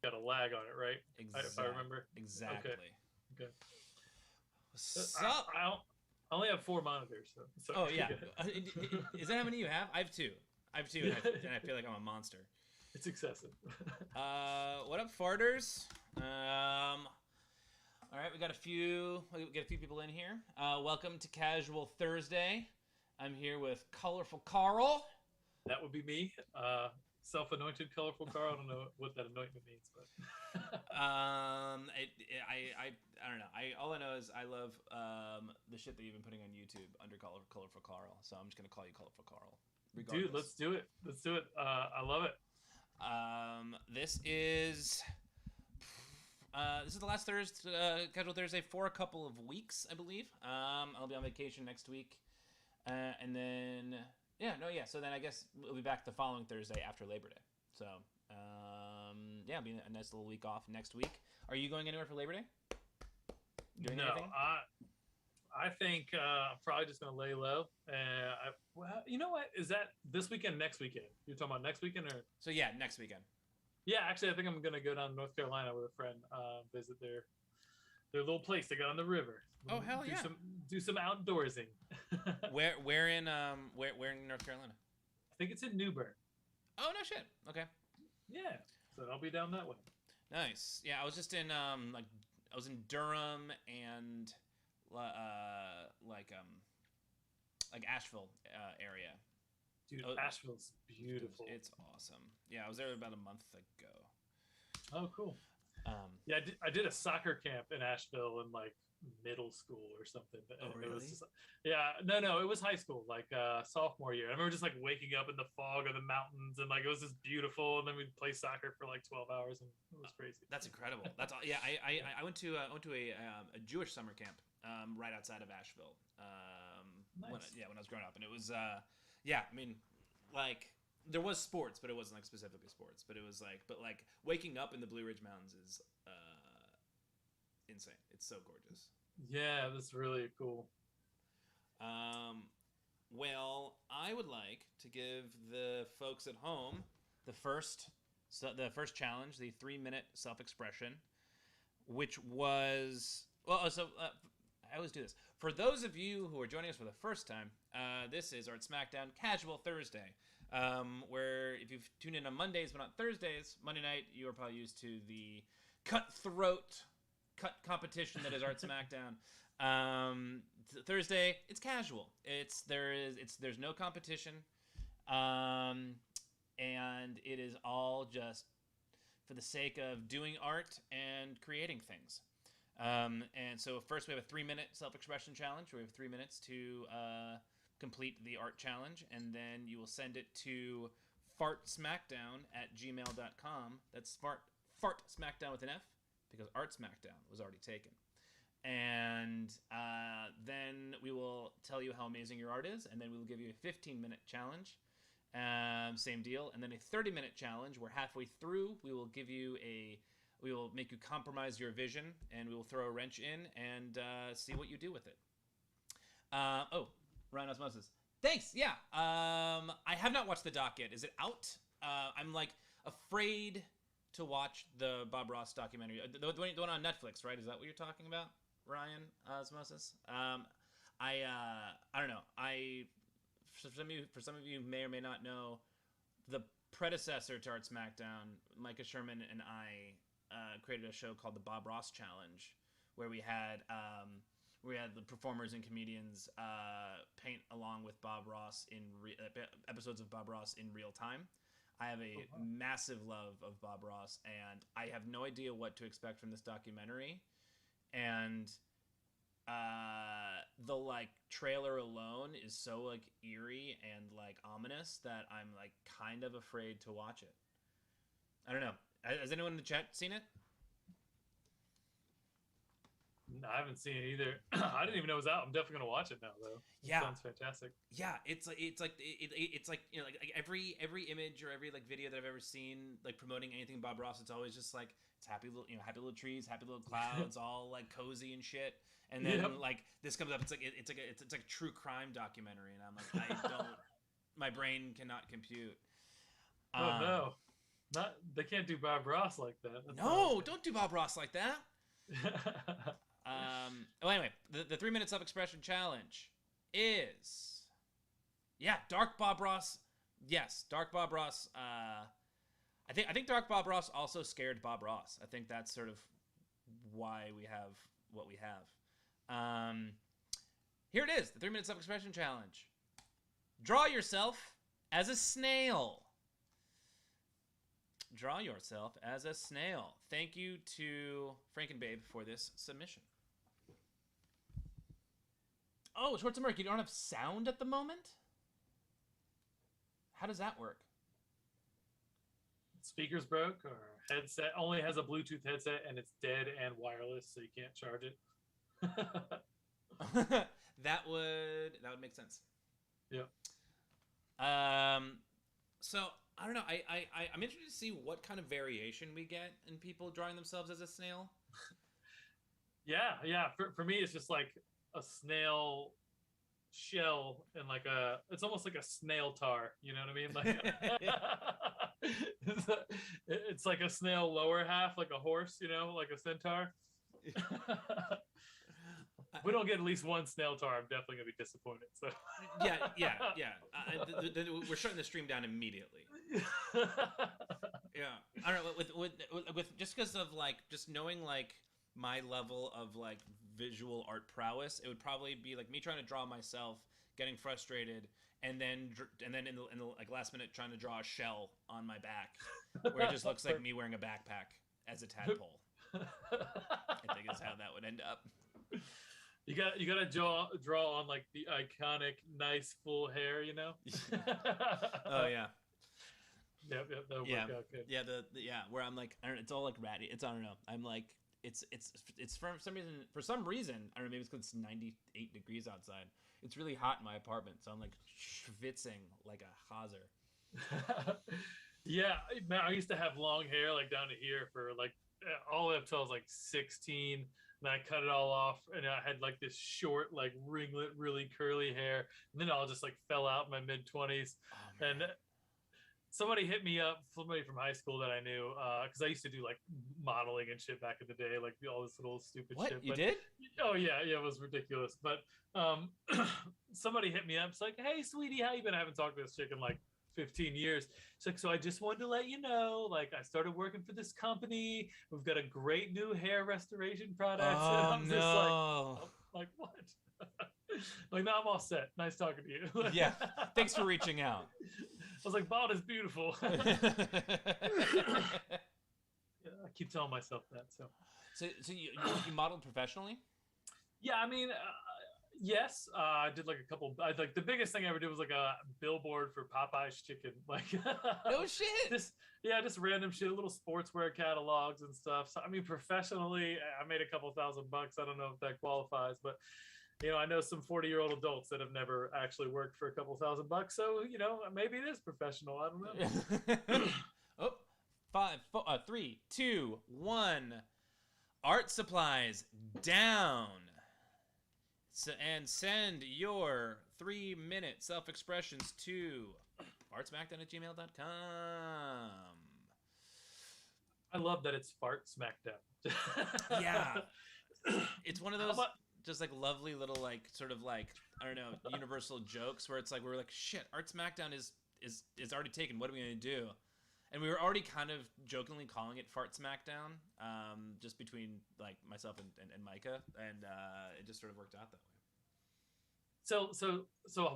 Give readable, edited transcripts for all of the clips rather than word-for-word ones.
got a lag on it, right? If I Exact, remember. Okay. exactly. Okay. So, I only have 4 monitors, so sorry. oh yeah, Go is that how many you have? I have two. I have two, ahead. and I feel like I'm a monster. It's excessive. What up, farters? All right, we got a few people in here. Welcome to Casual Thursday. I'm here with Colorful Carl. That would be me. Self-anointed colorful car. I don't know what that anointment means, but I don't know. All I know is I love the shit that you've been putting on YouTube under Colorful Carl. So I'm just gonna call you Colorful Carl, dude, regardless. let's do it. Let's do it. I love it. This is the last Thursday, Casual Thursday for a couple of weeks, I believe. I'll be on vacation next week, and then So then I guess we'll be back the following Thursday after Labor Day. So it'll be a nice little week off next week. Are you going anywhere for Labor Day? Doing No, anything? I think I'm probably just gonna lay low. Well, you know what? Is that this weekend? Next weekend? You're talking about next weekend, or? So yeah, next weekend. Yeah, actually, I think I'm gonna go down to North Carolina with a friend, visit their little place they got on the river. Oh hell Do yeah! some outdoorsing. I Where in North Carolina? think it's in Newburgh. Oh no shit. Okay. Yeah, so I'll be down that way. Nice. Yeah, I was just in I was in Durham and like Asheville area. Dude, Oh, Asheville's beautiful. it's awesome. Yeah, I was there about a month ago. Oh, cool. Um, Yeah, I did a soccer camp in Asheville in like middle school or something. oh And it was really? just, yeah, no, it was high school, like sophomore year. I remember just like waking up in the fog of the mountains and like it was just beautiful. And then we'd play soccer for like 12 hours and it was crazy. That's incredible. That's all. Yeah, I went to a Jewish summer camp right outside of Asheville. Nice. When I was growing up, and it was yeah. I mean, like there was sports, but it wasn't like specifically sports. But it was like, waking up in the Blue Ridge Mountains is insane. It's so gorgeous. Yeah, that's really cool. Um, well, I would like to give the folks at home the first challenge, the 3 minute self expression, which was I always do this. For those of you who are joining us for the first time, this is Art Smackdown Casual Thursday, where if you've tuned in on Mondays but not Thursdays, Monday night you are probably used to the cutthroat cut competition that is Art Smackdown. Thursday, it's casual. There's no competition, and it is all just for the sake of doing art and creating things. And so first we have a 3 minute self-expression challenge where we have 3 minutes to complete the art challenge, and then you will send it to fartsmackdown@gmail.com. That's fart smackdown with an F, because art smackdown was already taken. And then we will tell you how amazing your art is, and then we will give you a 15-minute challenge. Same deal. And then a 30-minute challenge where halfway through we will make you compromise your vision, and we will throw a wrench in and see what you do with it. Ryan Osmosis. Thanks. Yeah. I have not watched the doc yet. Is it out? I'm like afraid to watch the Bob Ross documentary, the one on Netflix, right? Is that what you're talking about, Ryan Osmosis? I don't know. For some of you may or may not know, the predecessor to Art Smackdown, Micah Sherman and I created a show called the Bob Ross Challenge, where we had the performers and comedians paint along with Bob Ross in episodes of Bob Ross in real time. I have a massive love of Bob Ross, and I have no idea what to expect from this documentary. And the like trailer alone is so like eerie and like ominous that I'm like kind of afraid to watch it. I don't know. Has anyone in the chat seen it? No, I haven't seen it either. I didn't even know it was out. I'm definitely gonna watch it now, though. It Yeah, sounds fantastic. yeah. It's like like every image or every like video that I've ever seen like promoting anything Bob Ross. It's always just like it's happy little trees, happy little clouds, all like cozy and shit. And then Yep. like this comes up. It's like a true crime documentary, and I'm like I don't. My brain cannot compute. Oh Um, no. Not they can't do Bob Ross like that. That's not No, okay. don't do Bob Ross like that. Anyway, the 3 minute self expression challenge is, yeah, Dark Bob Ross. Yes, Dark Bob Ross. I think Dark Bob Ross also scared Bob Ross. I think that's sort of why we have what we have. Here it is, the 3 minute self expression challenge. Draw yourself as a snail. Draw yourself as a snail. Thank you to Frankenbabe for this submission. Oh, Schwarzenberg, you don't have sound at the moment? How does that work? Speakers broke, or headset only has a Bluetooth headset and it's dead and wireless, so you can't charge it. that would make sense. Yeah. So I don't know. I'm interested to see what kind of variation we get in people drawing themselves as a snail. Yeah. For me, it's just like a snail shell and like it's almost like a snail tar. You know what I mean? Like it's like a snail lower half, like a horse. You know, like a centaur. If we don't get at least one snail tar, I'm definitely gonna be disappointed. So yeah. We're shutting the stream down immediately. Yeah, I don't know. With just because of like just knowing like my level of like visual art prowess, it would probably be like me trying to draw myself, getting frustrated, and then in the like last minute trying to draw a shell on my back, where it just looks like me wearing a backpack as a tadpole. I think is how that would end up. You gotta draw on like the iconic nice full hair, you know. Oh yeah. Yep, that'll work out good. Yeah, where I'm like, I don't know, it's all like ratty. It's, I don't know. I'm like, it's for some reason, I don't know, maybe it's because it's 98 degrees outside. It's really hot in my apartment, so I'm like schwitzing like a hazer. Yeah, man, I used to have long hair like down to here for like all the way up till I was like 16. And I cut it all off, and I had like this short, like ringlet, really curly hair. And then it all just like fell out in my mid-20s. Oh, and somebody hit me up, somebody from high school that I knew, because I used to do like modeling and shit back in the day, like all this little stupid what? shit. You but, did? Oh yeah, it was ridiculous. But somebody hit me up. It's like, hey, sweetie, how you been? I haven't talked to this chick in like 15 years. It's like, so I just wanted to let you know, like, I started working for this company. We've got a great new hair restoration product. Oh, and I'm no. just like what? Like, now I'm all set. Nice talking to you. Yeah. Thanks for reaching out. I was like, bald is beautiful. Yeah, I keep telling myself that. So you modeled professionally? Yeah, I mean, yes, I did like a couple. Like the biggest thing I ever did was like a billboard for Popeye's Chicken. Like, no shit. Just random shit, little sportswear catalogs and stuff. So I mean, professionally, I made a couple $1,000. I don't know if that qualifies, but you know, I know some 40-year-old adults that have never actually worked for a couple $1,000. So you know, maybe it is professional. I don't know. Oh, 5, 4, 3, 2, 1. Art supplies down. So, and send your 3-minute self-expressions to artsmackdown@gmail.com. I love that it's fart smackdown. Yeah. It's one of those just like lovely little like sort of like, I don't know, universal jokes where it's like we're like, shit, Art Smackdown is already taken. What are we gonna do? And we were already kind of jokingly calling it Fart Smackdown, just between like myself and Micah, and it just sort of worked out that way. So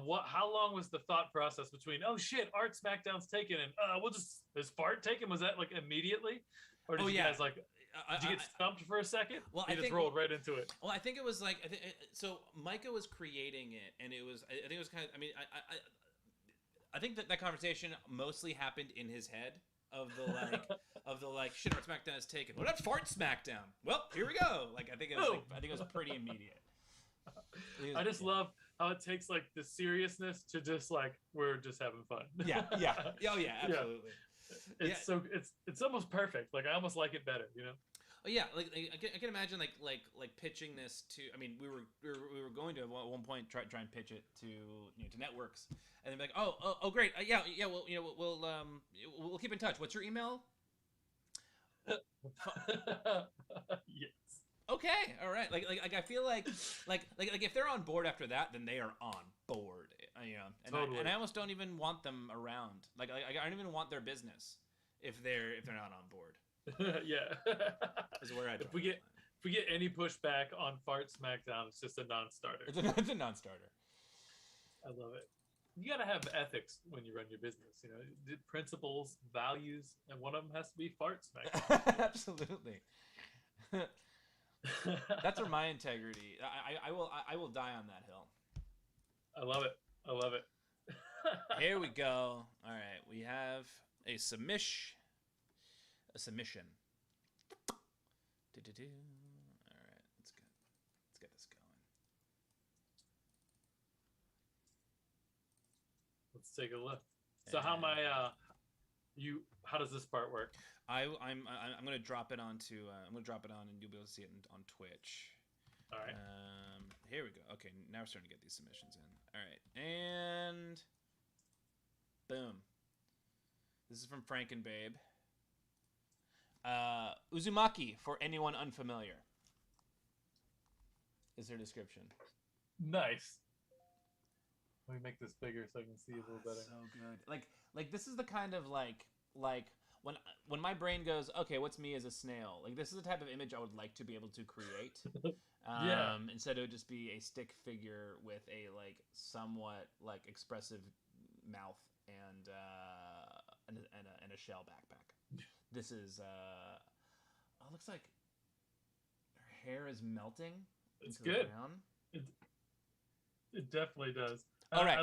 what? How long was the thought process between shit, Art Smackdown's taken, and is Fart taken? Was that like immediately, or did you guys like? Did you get stumped for a second? Well, you just rolled right into it. Well, I think it was like so. Micah was creating it, and it was. I think it was kind of. I mean, I think that conversation mostly happened in his head of the like shit, Art Smackdown is taken. Well, that's Fart Smackdown. Well, here we go. Like I think it was pretty immediate. I just love how it takes like the seriousness to just like we're just having fun. Yeah. Oh yeah, absolutely. It's almost perfect. Like I almost like it better, you know. Oh yeah, like I can imagine like pitching this to. I mean, we were going to at one point try and pitch it to to networks, and they'd be like, oh great, yeah, well we'll keep in touch. What's your email? Yes. Okay, all right. Like I feel like if they're on board after that, then they are on board. And Totally. I almost don't even want them around. Like I don't even want their business if they're not on board. Yeah. Is where I If we get any pushback on Fart Smackdown, it's just a non-starter. It's a non-starter. I love it. You got to have ethics when you run your business. Principles, values, and one of them has to be Fart Smackdown. Absolutely. That's where my integrity. I will die on that hill. I love it. I love it. Here we go. All right, we have a submission. All right, let's get this going. Let's take a look. So how does this part work? I'm gonna drop it onto I'm gonna drop it on and you'll be able to see it on Twitch. All right. Here we go. Okay, now we're starting to get these submissions in. All right, and boom. This is from Frankenbabe. Uzumaki, for anyone unfamiliar, is their description. Nice. Let me make this bigger so I can see a little better. So good. Like this is the kind of like when my brain goes, okay, what's me as a snail? Like this is the type of image I would like to be able to create. Yeah. Instead it would just be a stick figure with a like somewhat like expressive mouth and a shell backpack. This is it looks like her hair is melting. It's good. It definitely does. All right. I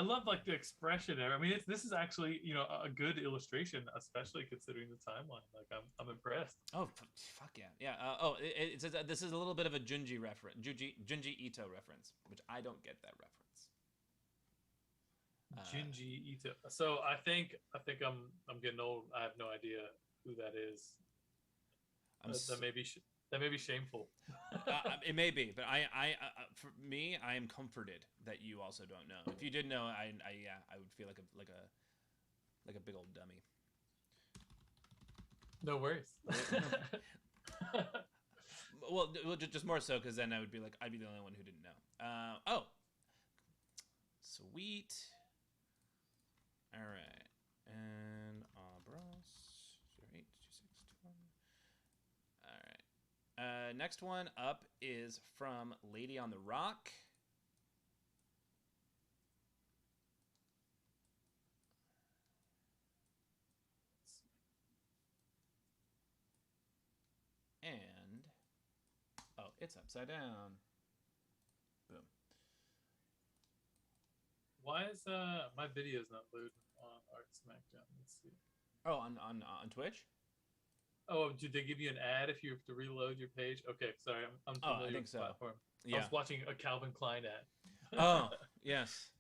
love like the expression there. I mean, this is actually a good illustration, especially considering the timeline. Like I'm impressed. Oh fuck yeah. It says this is a little bit of a Junji Ito reference, which I don't get that reference. Junji Ito. So I think I'm getting old. I have no idea who that is. That may be shameful. It may be, but I for me, I am comforted that you also don't know. If you did know, I would feel like a big old dummy. No worries. well, just more so because then I would be like I'd be the only one who didn't know. Oh, sweet. All right, and Abros 082621. All right. Next one up is from Lady on the Rock. And it's upside down. Boom. Why is my video's not loading on Art Smackdown? Let's see. Oh, on Twitch? Oh, did they give you an ad if you have to reload your page? Okay, sorry, I'm familiar I think with the so. platform. Yeah. I was watching a Calvin Klein ad. Oh, yes.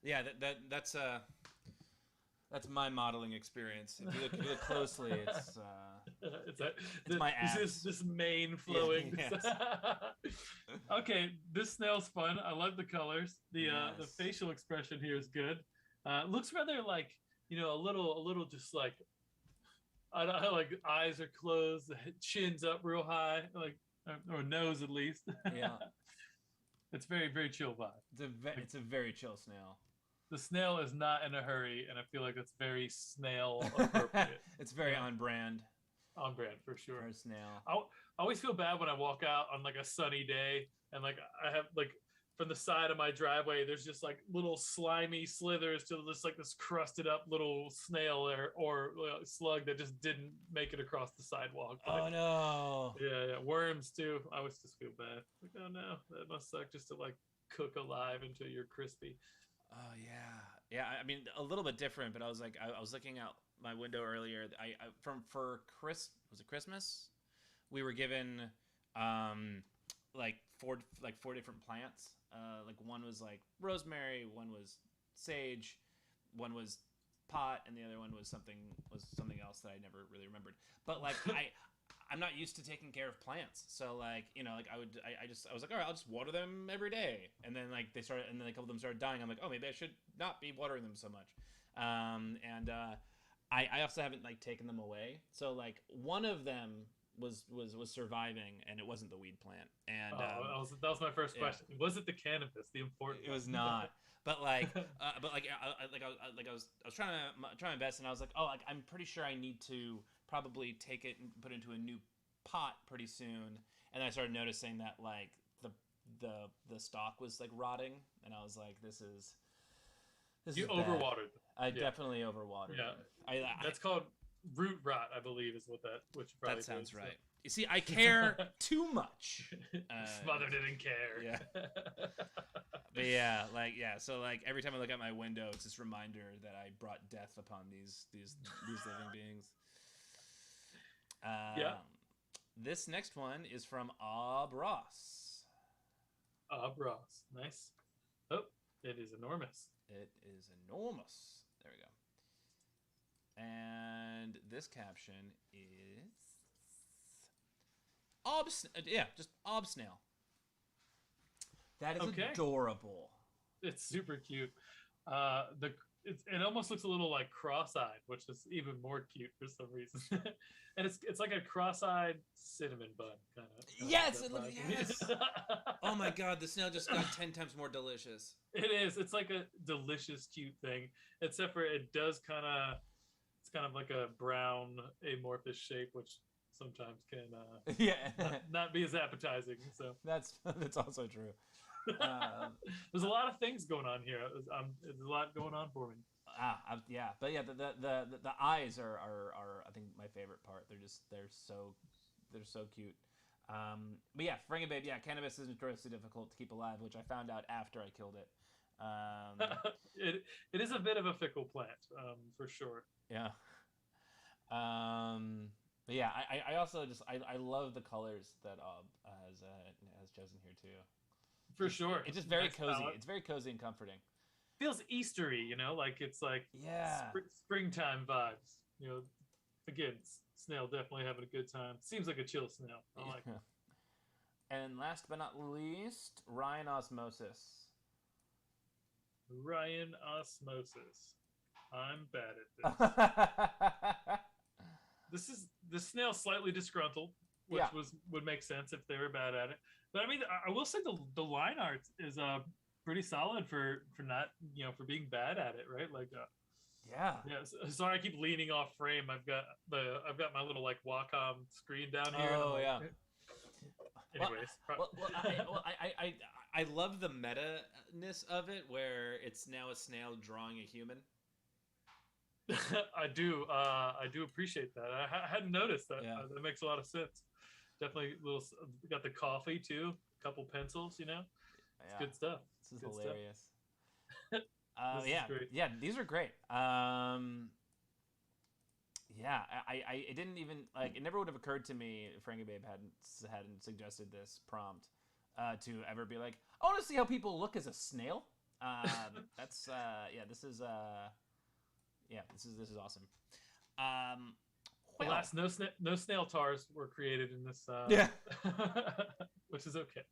Yeah, that's my modeling experience. If you look closely, it's my ass. This mane flowing. Yeah, yes. Okay, this snail's fun. I love the colors. The facial expression here is good. Looks rather like a little just like I don't know, like eyes are closed, the chin's up real high, like or nose at least. Yeah. It's very, very chill vibe. It's a very chill snail. The snail is not in a hurry, and I feel like it's very snail appropriate. It's very on brand. On brand for sure. For a snail. I always feel bad when I walk out on like a sunny day, and like I have like from the side of my driveway, there's just like little slimy slithers to just like this crusted up little snail or slug that just didn't make it across the sidewalk. But, oh no. Yeah, worms too. I always just feel bad. Like, oh no, that must suck just to like cook alive until you're crispy. Oh yeah. I mean, a little bit different, but I was like, I was looking out my window earlier. For Christmas? We were given like four different plants. Like one was like rosemary, one was sage, one was pot, and the other one was something else that I never really remembered. But like I I'm not used to taking care of plants. So like, you know, like I was like, all right, I'll just water them every day. And then like and then a couple of them started dying. I'm like, oh, maybe I should not be watering them so much. I also haven't like taken them away. So like one of them was surviving, and it wasn't the weed plant. And that was my first question. Was it the cannabis? The important? It was not. But like, I was trying my best, and I was like, oh, like I'm pretty sure I need to probably take it and put it into a new pot pretty soon. And I started noticing that like the stalk was like rotting, and I was like, this is you overwatered them. I definitely overwatered them. That's called root rot, I believe, is what you probably that sounds did, right. So. You see, I care too much. Mother didn't care. Yeah. But yeah, so like every time I look out my window, it's this reminder that I brought death upon these living beings. This next one is from Ross. Ross. Nice. Oh, it is enormous. It is enormous. There we go. And this caption is just Snail. That is adorable. It's super cute. It almost looks a little like cross-eyed, which is even more cute for some reason. And it's like a cross-eyed cinnamon bun kind of. Yes, yes. Oh my god, the snail just got 10 times more delicious. It is. It's like a delicious, cute thing. Except for it does it's kind of like a brown amorphous shape, which sometimes can not be as appetizing. So that's also true. There's a lot of things going on here. There's a lot going on for me. But yeah, the eyes are I think my favorite part. They're so cute. But yeah, Frankenbabe, cannabis is notoriously difficult to keep alive, which I found out after I killed it. It is a bit of a fickle plant, for sure. Yeah. But yeah, I also I love the colors that has chosen here too. For sure. It's just very cozy. Palette. It's very cozy and comforting. Feels Eastery, like it's like springtime vibes. Again, snail definitely having a good time. Seems like a chill snail. I like it. And last but not least, Ryan Osmosis. Ryan Osmosis. I'm bad at this. This snail's slightly disgruntled, which would make sense if they were bad at it. But I mean, I will say the line art is pretty solid for not for being bad at it, right? Like sorry, I keep leaning off frame. I've got my little like Wacom screen down here. Oh yeah. Anyways, I love the meta-ness of it, where it's now a snail drawing a human. I do appreciate that. I hadn't noticed that. That makes a lot of sense. Definitely got the coffee too, a couple pencils, it's good stuff. This is hilarious. These are great. It didn't even it never would have occurred to me if Frankenbabe hadn't suggested this prompt to ever be like, I want to see how people look as a snail. This is awesome. Alas, no snail tars were created in this. Which is okay.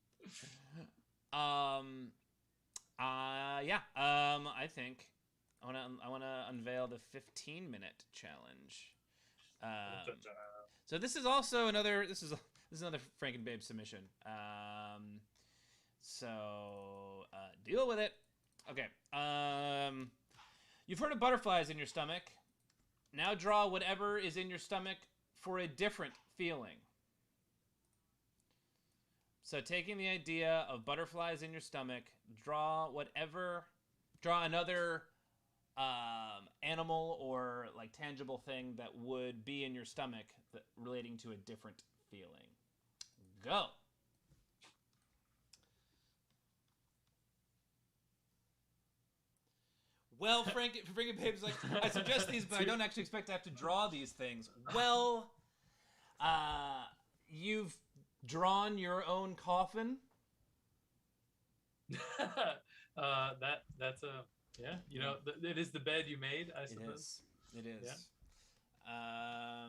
I think I want to unveil the 15-minute challenge. So this is also another Frankenbabe submission. So deal with it. Okay. You've heard of butterflies in your stomach. Now draw whatever is in your stomach for a different feeling. So taking the idea of butterflies in your stomach, draw another animal or like tangible thing that would be in your stomach relating to a different feeling. Go. Well, Frankenbabe's like, I suggest these, but I don't actually expect to have to draw these things. Well, you've drawn your own coffin. It is the bed you made, I suppose. It is. Yeah.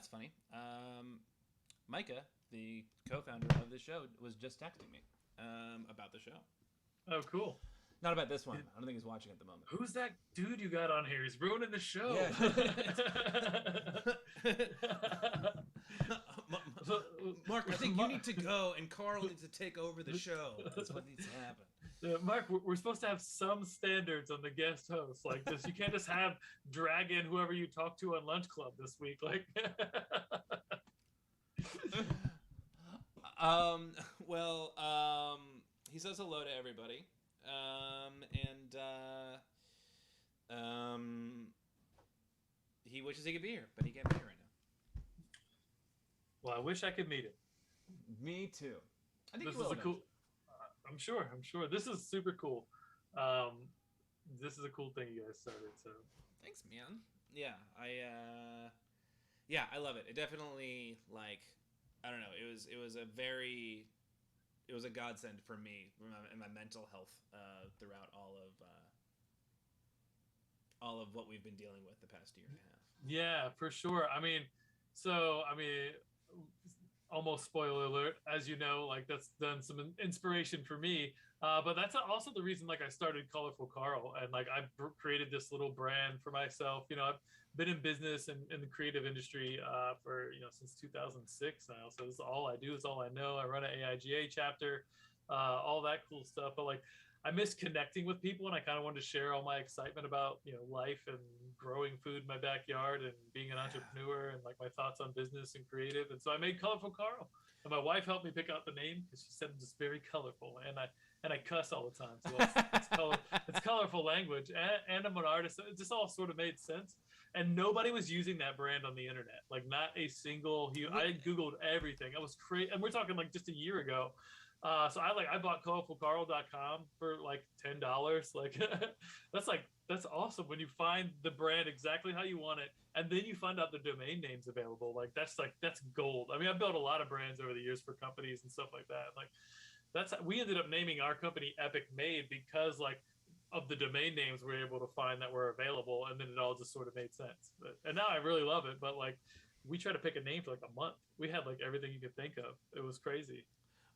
that's funny. Micah, the co-founder of the show, was just texting me about the show. Oh, cool. Not about this one. I don't think he's watching at the moment. Who's that dude you got on here? He's ruining the show. Yeah. Mark, I think you need to go, and Carl needs to take over the show. That's what needs to happen. Mark, we're supposed to have some standards on the guest host like this. You can't just have drag in whoever you talk to on Lunch Club this week. Like, he says hello to everybody, he wishes he could be here, but he can't be here right now. Well, I wish I could meet him. Me too. I think this is a cool. I'm sure. This is super cool. This is a cool thing you guys started. So thanks, man. Yeah, I love it. It definitely, like, I don't know. It was a godsend for me and my mental health throughout all of what we've been dealing with the past year and a half. Yeah, for sure. I mean, almost spoiler alert, as you know, like that's done some inspiration for me. But that's also the reason, like, I started Colorful Carl, and like I created this little brand for myself. You know, I've been in business and in the creative industry for since 2006 now. So this is all I do. It's all I know. I run an AIGA chapter, all that cool stuff. But like, I miss connecting with people, and I kind of wanted to share all my excitement about life and growing food in my backyard and being an entrepreneur and like my thoughts on business and creative. And so I made Colorful Carl, and my wife helped me pick out the name because she said it's very colorful, and I cuss all the time, so it's colorful language, and I'm an artist. So it just all sort of made sense. And nobody was using that brand on the internet, like not a single. I googled everything. I was crazy, and we're talking like just a year ago. So I bought colorfulcarl.com for like $10. Like that's awesome when you find the brand exactly how you want it, and then you find out the domain names available. Like that's gold. I mean, I built a lot of brands over the years for companies and stuff like that. Like we ended up naming our company Epic Made because like of the domain names we were able to find that were available, and then it all just sort of made sense. And now I really love it. But like we tried to pick a name for like a month. We had like everything you could think of. It was crazy.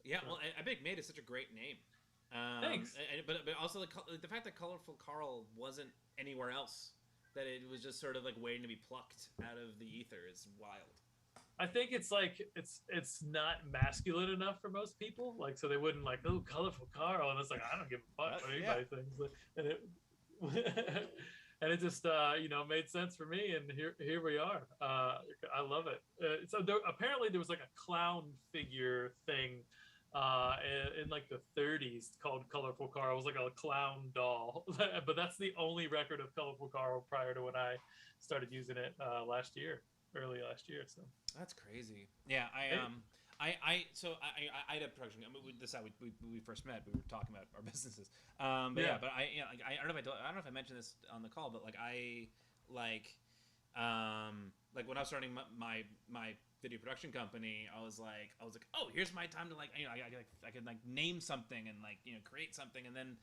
Yeah, well, Epic Made is such a great name. Thanks. But also the fact that Colorful Carl wasn't anywhere else, that it was just sort of like waiting to be plucked out of the ether, is wild. I think it's like it's not masculine enough for most people, like so they wouldn't like, oh, Colorful Carl, and it's like I don't give a fuck what anybody thinks, and it and it just made sense for me, and here we are. I love it. So apparently there was like a clown figure thing in like the 30s called Colorful Carl. It was like a clown doll, but that's the only record of Colorful Carl prior to when I started using it early last year. So that's crazy. Yeah, I had a production. I mean, this is how we first met. We were talking about our businesses. But I don't know if I mentioned this on the call, but like when I was starting my video production company, I was like, oh, here's my time to I could like name something and create something, and then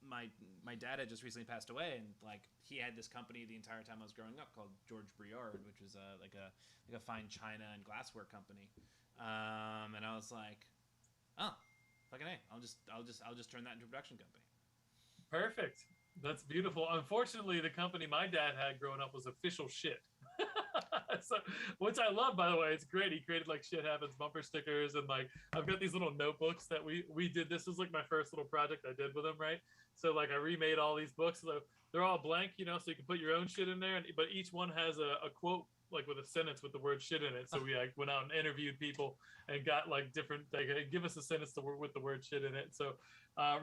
my dad had just recently passed away, and like he had this company the entire time I was growing up called George Briard, which was like a fine china and glassware company, and I was like, oh, fucking A, I'll just turn that into a production company. Perfect. That's beautiful. Unfortunately, the company my dad had growing up was official shit. So, which I love, by the way. It's great. He created like Shit Happens bumper stickers, and like I've got these little notebooks that we did. This was like my first little project I did with him, right? So like I remade all these books. So they're all blank, so you can put your own shit in there, but each one has a quote like with a sentence with the word shit in it. So we like went out and interviewed people and got like different, like give us a sentence with the word shit in it. So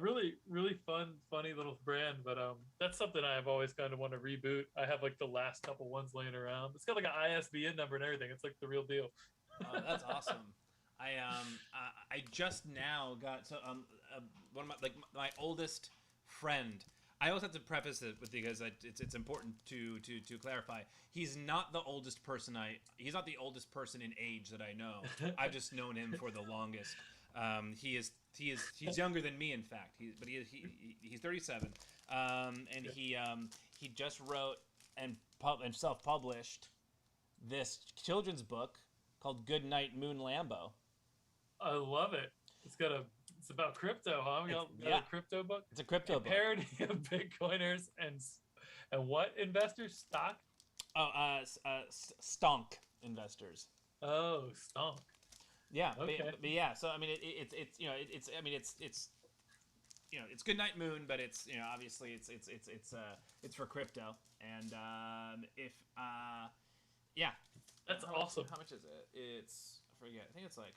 really, really funny little brand. But that's something I've always kind of want to reboot. I have like the last couple ones laying around. It's got like an ISBN number and everything. It's like the real deal. That's awesome. I just now got one of my oldest friend. I always have to preface it with, because it's important to clarify. He's not the oldest person he's not the oldest person in age that I know. I've just known him for the longest. He's younger than me, in fact. He's 37, and he just wrote and self-published this children's book called Good Night Moon Lambo. I love it. It's about crypto, huh? We got a crypto book. It's a crypto book. Parody of Bitcoiners and what investors? Stock? Stonk investors. Oh, stonk. Yeah, okay. but yeah. So I mean, it's Good Night Moon, but it's obviously it's for crypto, and that's awesome. How much is it? I forget. I think it's like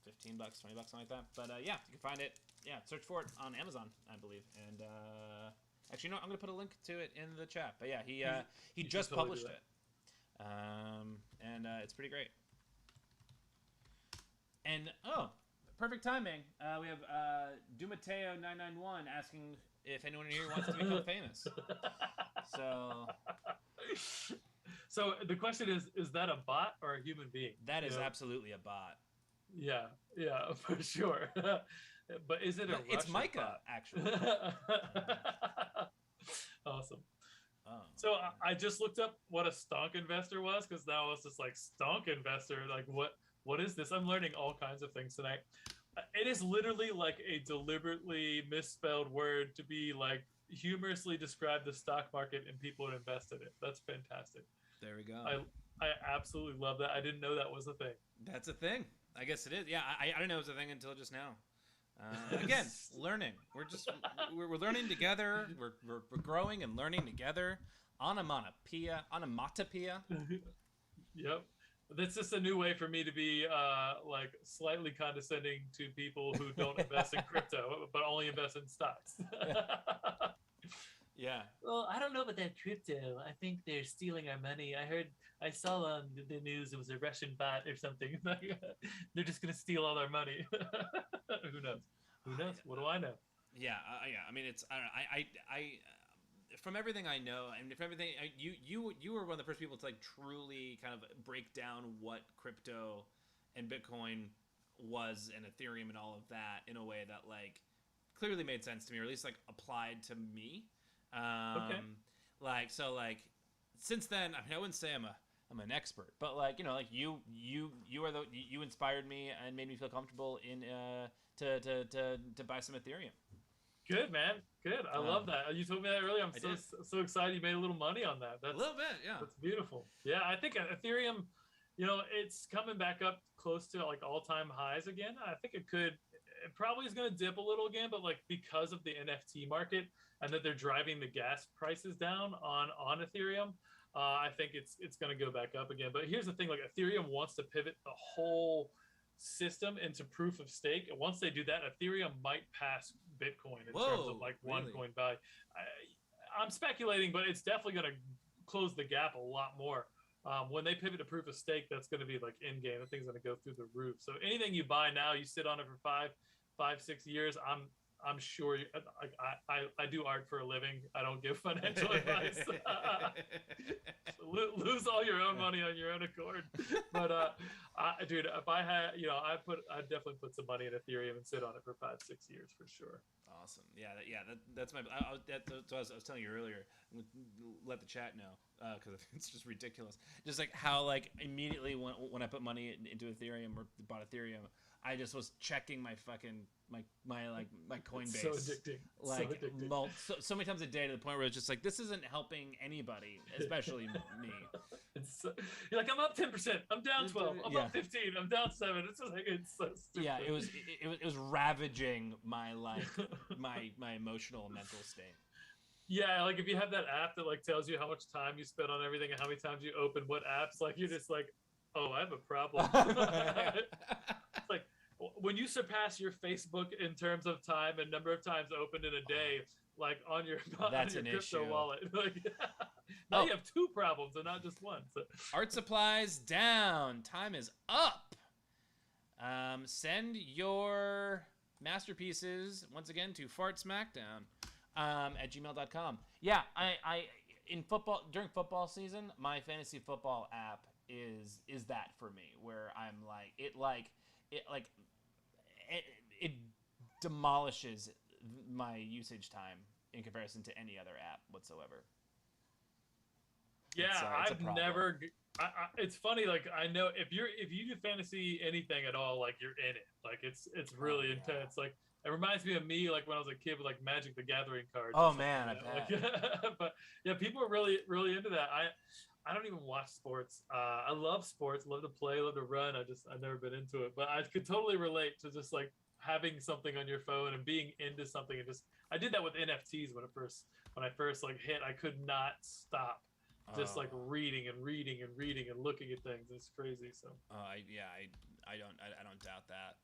$15, $20, something like that. But you can find it. Yeah, search for it on Amazon, I believe. And actually, no, I'm gonna put a link to it in the chat. But yeah, he just totally published it, and it's pretty great. And perfect timing. We have Dumateo991 asking if anyone here wants to become famous. So the question is that a bot or a human being? That is absolutely a bot. Yeah, for sure. But is it a Russian It's Micah, bot? actually. Awesome. Oh, so I just looked up what a stonk investor was, because now I was just like, stonk investor, like what is this? I'm learning all kinds of things tonight. It is literally like a deliberately misspelled word to be like humorously describe the stock market and people who invest in it. That's fantastic. There we go. I absolutely love that. I didn't know that was a thing. That's a thing. I guess it is. Yeah, I didn't know it was a thing until just now. Again, learning. We're learning together. We're growing and learning together. Onomatopoeia. Yep. That's just a new way for me to be like slightly condescending to people who don't invest in crypto, but only invest in stocks. Yeah. Well, I don't know about that crypto. I think they're stealing our money. I saw on the news it was a Russian bot or something. They're just gonna steal all our money. Who knows? Who knows? What do I know? Yeah. I mean, it's I from everything I know, and from everything you were one of the first people to like truly kind of break down what crypto and Bitcoin was and Ethereum and all of that in a way that like clearly made sense to me, or at least like applied to me. Okay. Like since then, I mean, I wouldn't say I'm an expert, but like you inspired me and made me feel comfortable in to buy some Ethereum. Good, man. Good. I love that. You told me that earlier. I'm so excited you made a little money on that. That's a little bit, yeah. That's beautiful. Yeah, I think Ethereum, it's coming back up close to like all-time highs again. I think it probably is going to dip a little again, but like because of the NFT market and that they're driving the gas prices down on Ethereum, I think it's going to go back up again. But here's the thing, like Ethereum wants to pivot the whole system into proof of stake. And once they do that, Ethereum might pass Bitcoin in terms of like one coin value. I'm speculating, but it's definitely going to close the gap a lot more. When they pivot to proof of stake, that's going to be like in game. The thing's going to go through the roof. So anything you buy now, you sit on it for 5-6 years. I'm sure I do art for a living. I don't give financial advice. Lose all your own money on your own accord. But dude, if I had, I'd definitely put some money in Ethereum and sit on it for 5-6 years for sure. Awesome. That's my. That's what I was telling you earlier. Let the chat know because it's just ridiculous. Just like how like immediately when I put money into Ethereum or bought Ethereum, I just was checking my fucking my Coinbase. It's so addicting. Like so addicting. So many times a day to the point where it's just like this isn't helping anybody, especially me. You're like, I'm up 10%. I'm down 12. I'm up 15. I'm down 7. It's just like it's so stupid. Yeah, it was ravaging my my emotional and mental state. Yeah, like if you have that app that like tells you how much time you spend on everything and how many times you open what apps, like you're just like, oh, I have a problem. It's like when you surpass your Facebook in terms of time and number of times opened in a day, like on your crypto issue. wallet, like now you have 2 problems and not just one. So. Art supplies down. Time is up. Send your masterpieces once again to fartsmackdown at gmail.com. Yeah, I in football during football season, my fantasy football app is that for me, where I'm like it demolishes my usage time in comparison to any other app whatsoever. Yeah, it's funny. Like I know if you do fantasy anything at all, like you're in it. Like it's really intense. Like it reminds me of me like when I was a kid with like Magic the Gathering cards. Oh man, I bet. Like, but yeah, people are really into that. I don't even watch sports. I love sports, love to play, love to run. I've never been into it, but I could totally relate to just like having something on your phone and being into something and just I did that with NFTs when I first like hit. I could not stop just like reading and reading and reading and looking at things. It's crazy. So I don't doubt that.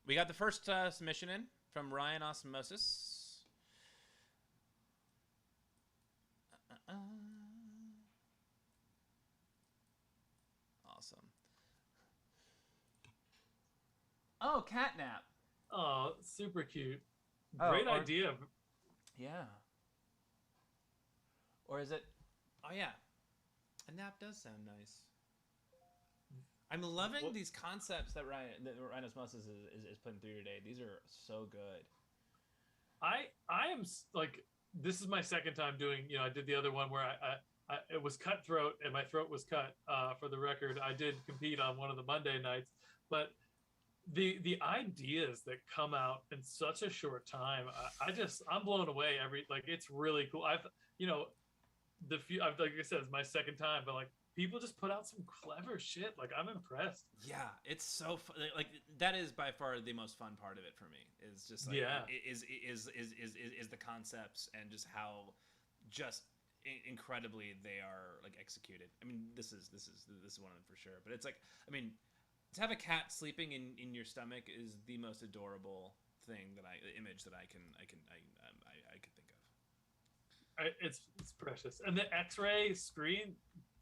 We got the first submission in from Ryan Osmosis. Awesome. Oh, catnap. Oh, super cute. Great idea. Yeah. Or is it? Oh yeah, a nap does sound nice. I'm loving these concepts that Ryan Osmosis is putting through today. These are so good. I am like this is my second time doing. You know, I did the other one where I it was cutthroat and my throat was cut. For the record, I did compete on one of the Monday nights, but the ideas that come out in such a short time, I'm blown away. It's really cool. Like I said, it's my second time, but like people just put out some clever shit. Like I'm impressed. Yeah, it's so fun. Like that is by far the most fun part of it for me. Is just like is the concepts and just how just incredibly they are like executed. I mean, this is one of them for sure. But it's like, I mean, to have a cat sleeping in your stomach is the most adorable image that I could think of. It's precious, and the X-ray screen,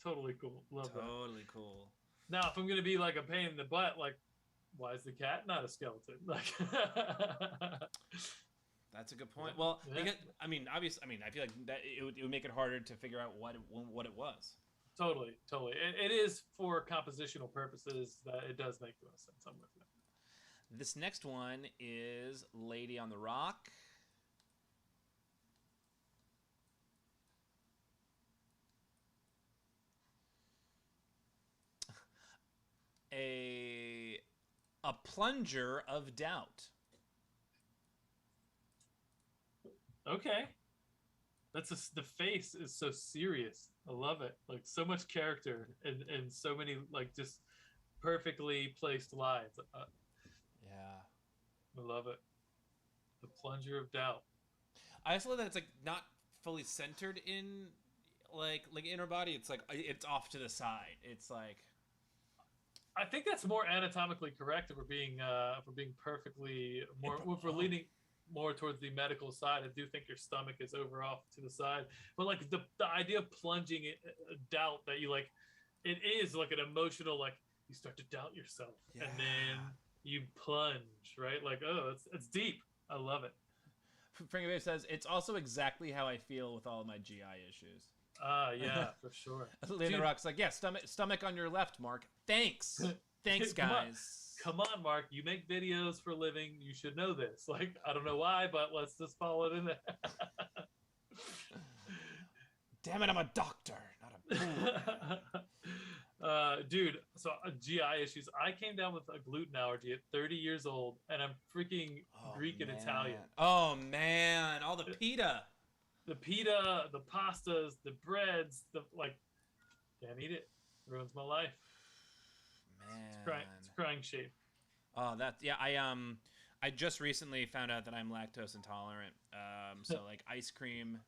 totally cool. Love that. Totally cool. Now, if I'm gonna be like a pain in the butt, like, why is the cat not a skeleton? Like, that's a good point. Well, because, I mean, obviously, I feel like that it would make it harder to figure out what it was. Totally. It is for compositional purposes that it does make the most sense. I'm with you. This next one is Lady on the Rock. A plunger of doubt. Okay. The face is so serious. I love it. Like so much character and so many like just perfectly placed lines. Yeah. I love it. The plunger of doubt. I also love that it's like not fully centered in like in her body. It's like it's off to the side. It's like I think that's more anatomically correct if we're being perfectly more if we're leaning more towards the medical side. I do think your stomach is over off to the side, but like the idea of plunging doubt that you like, it is like an emotional, like you start to doubt yourself and then you plunge, right? Like, oh, it's deep. I love it. Frankie Babe says it's also exactly how I feel with all of my GI issues. Yeah, for sure. Lena Rock's like, yeah, stomach on your left, Mark. Thanks, guys. Come on, Mark. You make videos for a living. You should know this. Like, I don't know why, but let's just follow it in there. Damn it, I'm a doctor, not a fool. Dude, so GI issues. I came down with a gluten allergy at 30 years old, and I'm freaking Greek and Italian. Oh, man. All the pita. The pita, the pastas, the breads, can't eat it. Ruins my life. Man. It's crying shame. Oh, I just recently found out that I'm lactose intolerant. So like ice cream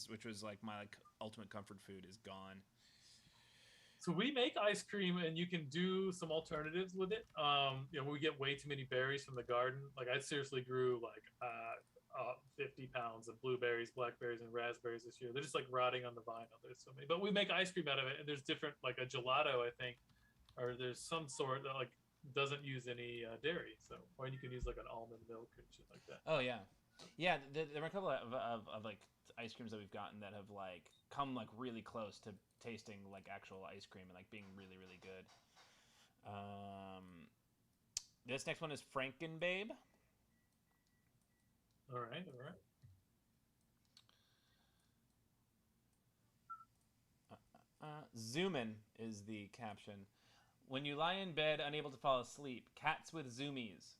which was like my ultimate comfort food, is gone. So we make ice cream, and you can do some alternatives with it. We get way too many berries from the garden. Like I seriously grew 50 pounds of blueberries, blackberries, and raspberries this year. They're just like rotting on the vine. There's so many, but we make ice cream out of it, and there's different, like a gelato, I think, or there's some sort that like doesn't use any dairy. So, or you can use like an almond milk and shit like that. Oh yeah. There are a couple of like ice creams that we've gotten that have like come like really close to tasting like actual ice cream and like being really, really good. This next one is Frankenbabe. All right. Zoomin is the caption. When you lie in bed unable to fall asleep, cats with zoomies.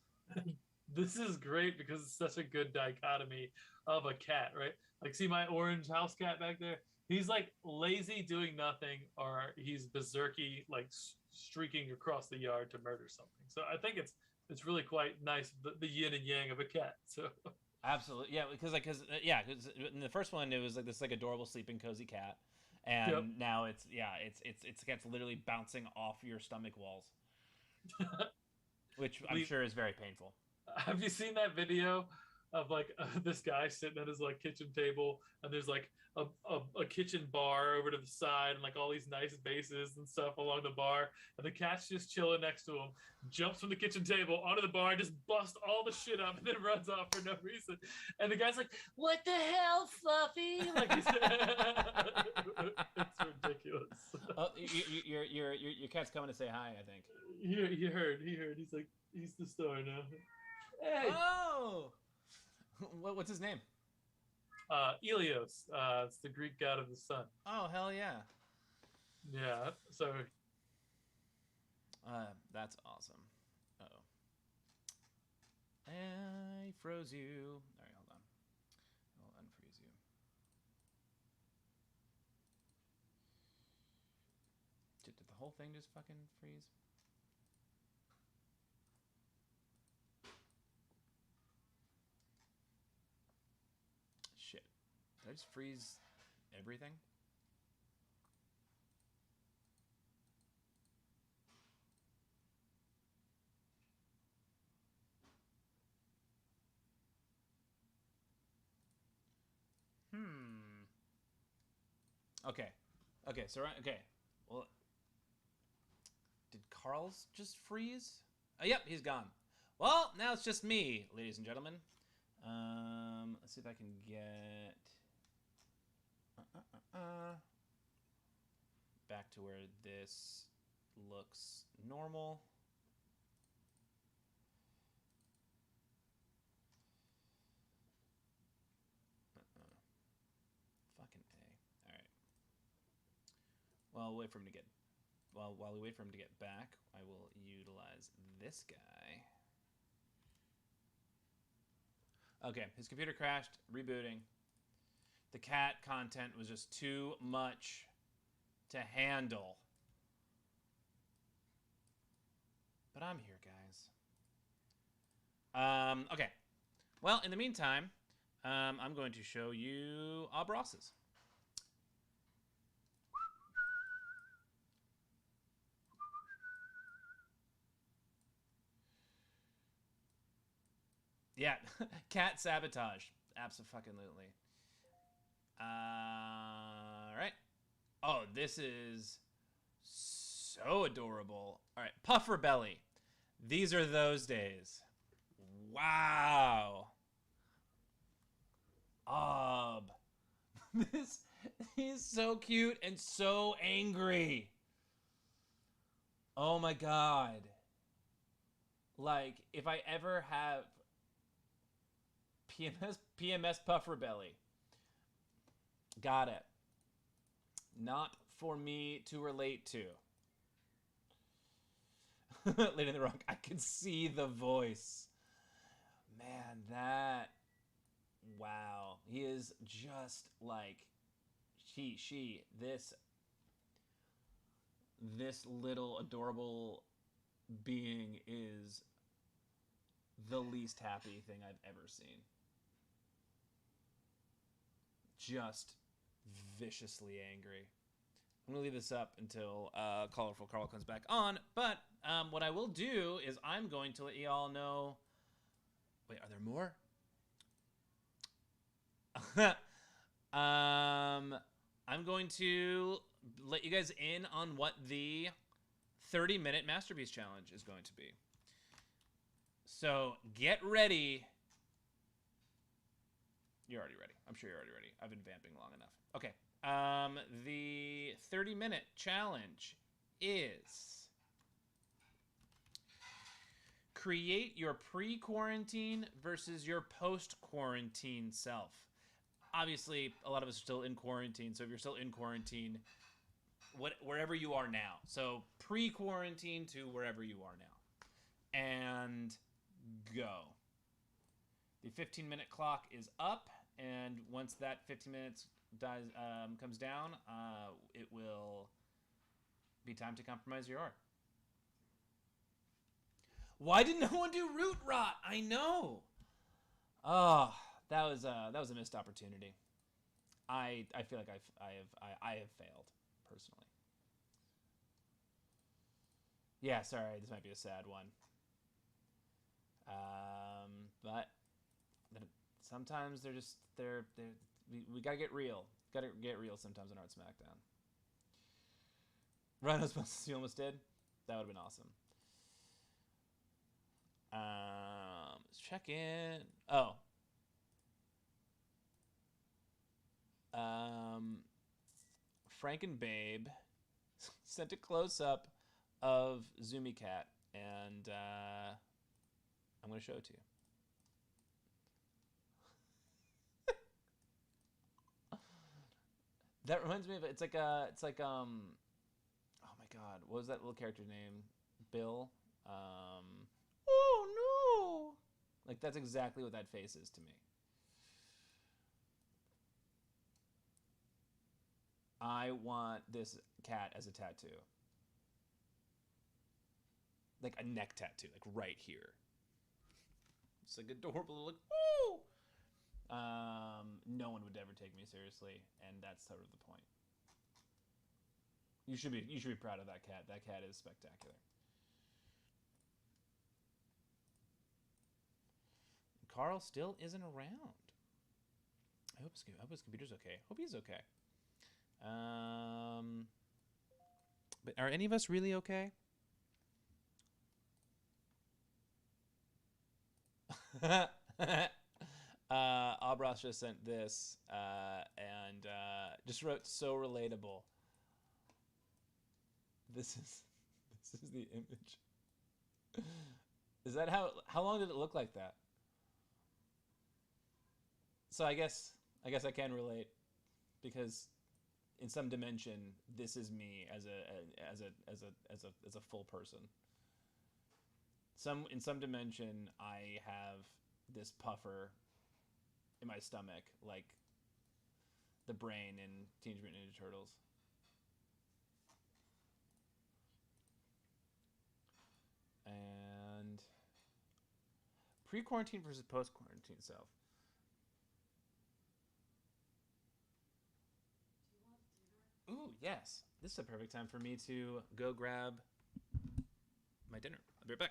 This is great because it's such a good dichotomy of a cat, right? Like, see my orange house cat back there? He's like lazy doing nothing, or he's berserky, like streaking across the yard to murder something. So I think it's really quite nice, the yin and yang of a cat. So Absolutely, yeah. Because in the first one it was like this like adorable sleeping cozy cat, and yep. now it's cat's literally bouncing off your stomach walls, which I'm sure is very painful. Have you seen that video of like this guy sitting at his like kitchen table, and there's like a kitchen bar over to the side, and like all these nice bases and stuff along the bar, and the cat's just chilling next to him, jumps from the kitchen table onto the bar, and just busts all the shit up, and then runs off for no reason. And the guy's like, "What the hell, Fluffy?" Like he's it's ridiculous. Oh, your cat's coming to say hi, I think. He heard. He's like, he's the star now. Hey. Oh, what's his name? Helios. It's the Greek god of the sun. Oh, hell yeah. Yeah. So. That's awesome. Uh-oh. I froze you. All right, hold on. I'll unfreeze you. Did the whole thing just fucking freeze? Shit. Did I just freeze everything? Okay. Okay. Well, did Carl's just freeze? Oh, yep, he's gone. Well, now it's just me, ladies and gentlemen. Let's see if I can get back to where this looks normal. Fucking A. All right. Well, wait for him to get. While we wait for him to get back, I will utilize this guy. Okay, his computer crashed, rebooting. The cat content was just too much to handle. But I'm here, guys. Okay. Well, in the meantime, I'm going to show you Abrosses. Yeah, cat sabotage. Abso-fucking-lutely. Alright. Oh, this is so adorable. Alright, Puffer Belly. These are those days. Wow. He's so cute and so angry. Oh my god. Like, if I ever have PMS Puffer Belly. Got it. Not for me to relate to. Lady in the Rock, I can see the voice. Man, that... Wow. He is just like... This little adorable being is the least happy thing I've ever seen. Just viciously angry. I'm gonna leave this up until Colorful Carl comes back on, but what I will do is I'm going to let you all know... Wait, are there more? I'm going to let you guys in on what the 30-minute Masterpiece Challenge is going to be. So get ready. You're already ready. I'm sure you're already ready. I've been vamping long enough. Okay. The 30-minute challenge is create your pre-quarantine versus your post-quarantine self. Obviously, a lot of us are still in quarantine, so if you're still in quarantine, wherever you are now. So pre-quarantine to wherever you are now, and go. The 15-minute clock is up, and once that 15 minutes comes down, it will be time to compromise your art. Why did no one do root rot? I know. Oh, that was a missed opportunity. I feel like I have failed personally. Yeah, sorry, this might be a sad one. But sometimes we gotta get real. Gotta get real sometimes in Art Smackdown. Rhino's you almost did? That would have been awesome. Let's check in. Oh. Frank and Babe sent a close-up of Zumi Cat, and I'm going to show it to you. That reminds me of it's like oh my god, what was that little character's name? Bill. Oh no! Like that's exactly what that face is to me. I want this cat as a tattoo. Like a neck tattoo, like right here. It's like adorable, like woo! No one would ever take me seriously, and that's sort of the point. You should be proud of that cat. That cat is spectacular. Carl still isn't around. I hope his computer's okay. Hope he's okay. But are any of us really okay? Abras just sent this and just wrote so relatable. This is the image. Is that how long did it look like that? So I guess I can relate, because in some dimension this is me as a full person. In some dimension I have this puffer in my stomach, like the brain in Teenage Mutant Ninja Turtles. And pre-quarantine versus post-quarantine self. Ooh, yes. This is a perfect time for me to go grab my dinner. I'll be right back.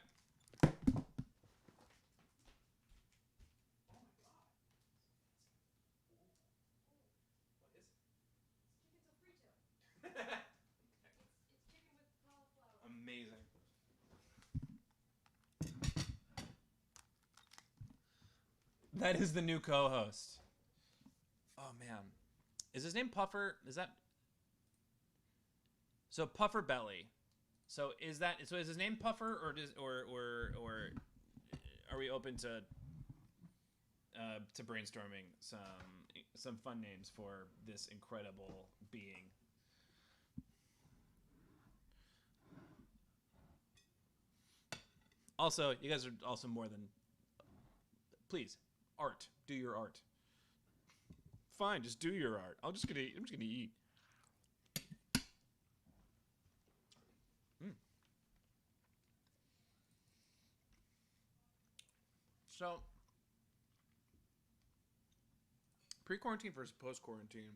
Amazing. That is the new co-host. Oh man, is his name Puffer? Is that so? Puffer Belly. So is his name Puffer, or are we open to brainstorming some fun names for this incredible being? Also, you guys are also more than. Please, art. Do your art. Fine, just do your art. I'm just gonna eat. So, pre-quarantine versus post-quarantine.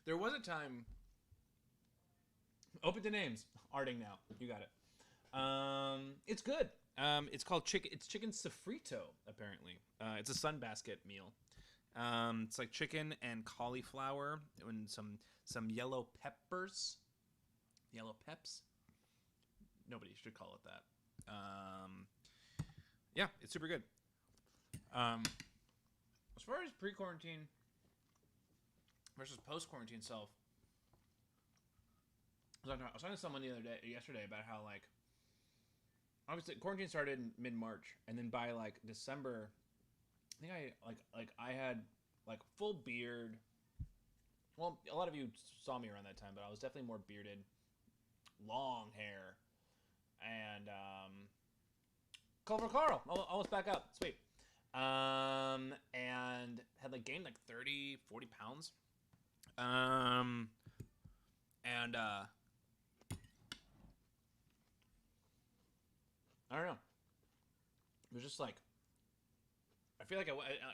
There was a time. Open to names. Arting now. You got it. It's good. It's called chicken. It's chicken sofrito. Apparently, it's a sunbasket meal. It's like chicken and cauliflower and some yellow peppers. Yellow peps. Nobody should call it that. Yeah, it's super good. As far as pre-quarantine versus post-quarantine self, I was talking to someone yesterday about how, like, obviously quarantine started in mid-March, and then by like December, I think I had like full beard, Well, a lot of you saw me around that time, but I was definitely more bearded, long hair, and Culver Carl, almost back up, sweet. And had like gained like 30, 40 pounds. And I don't know. It was just like I feel like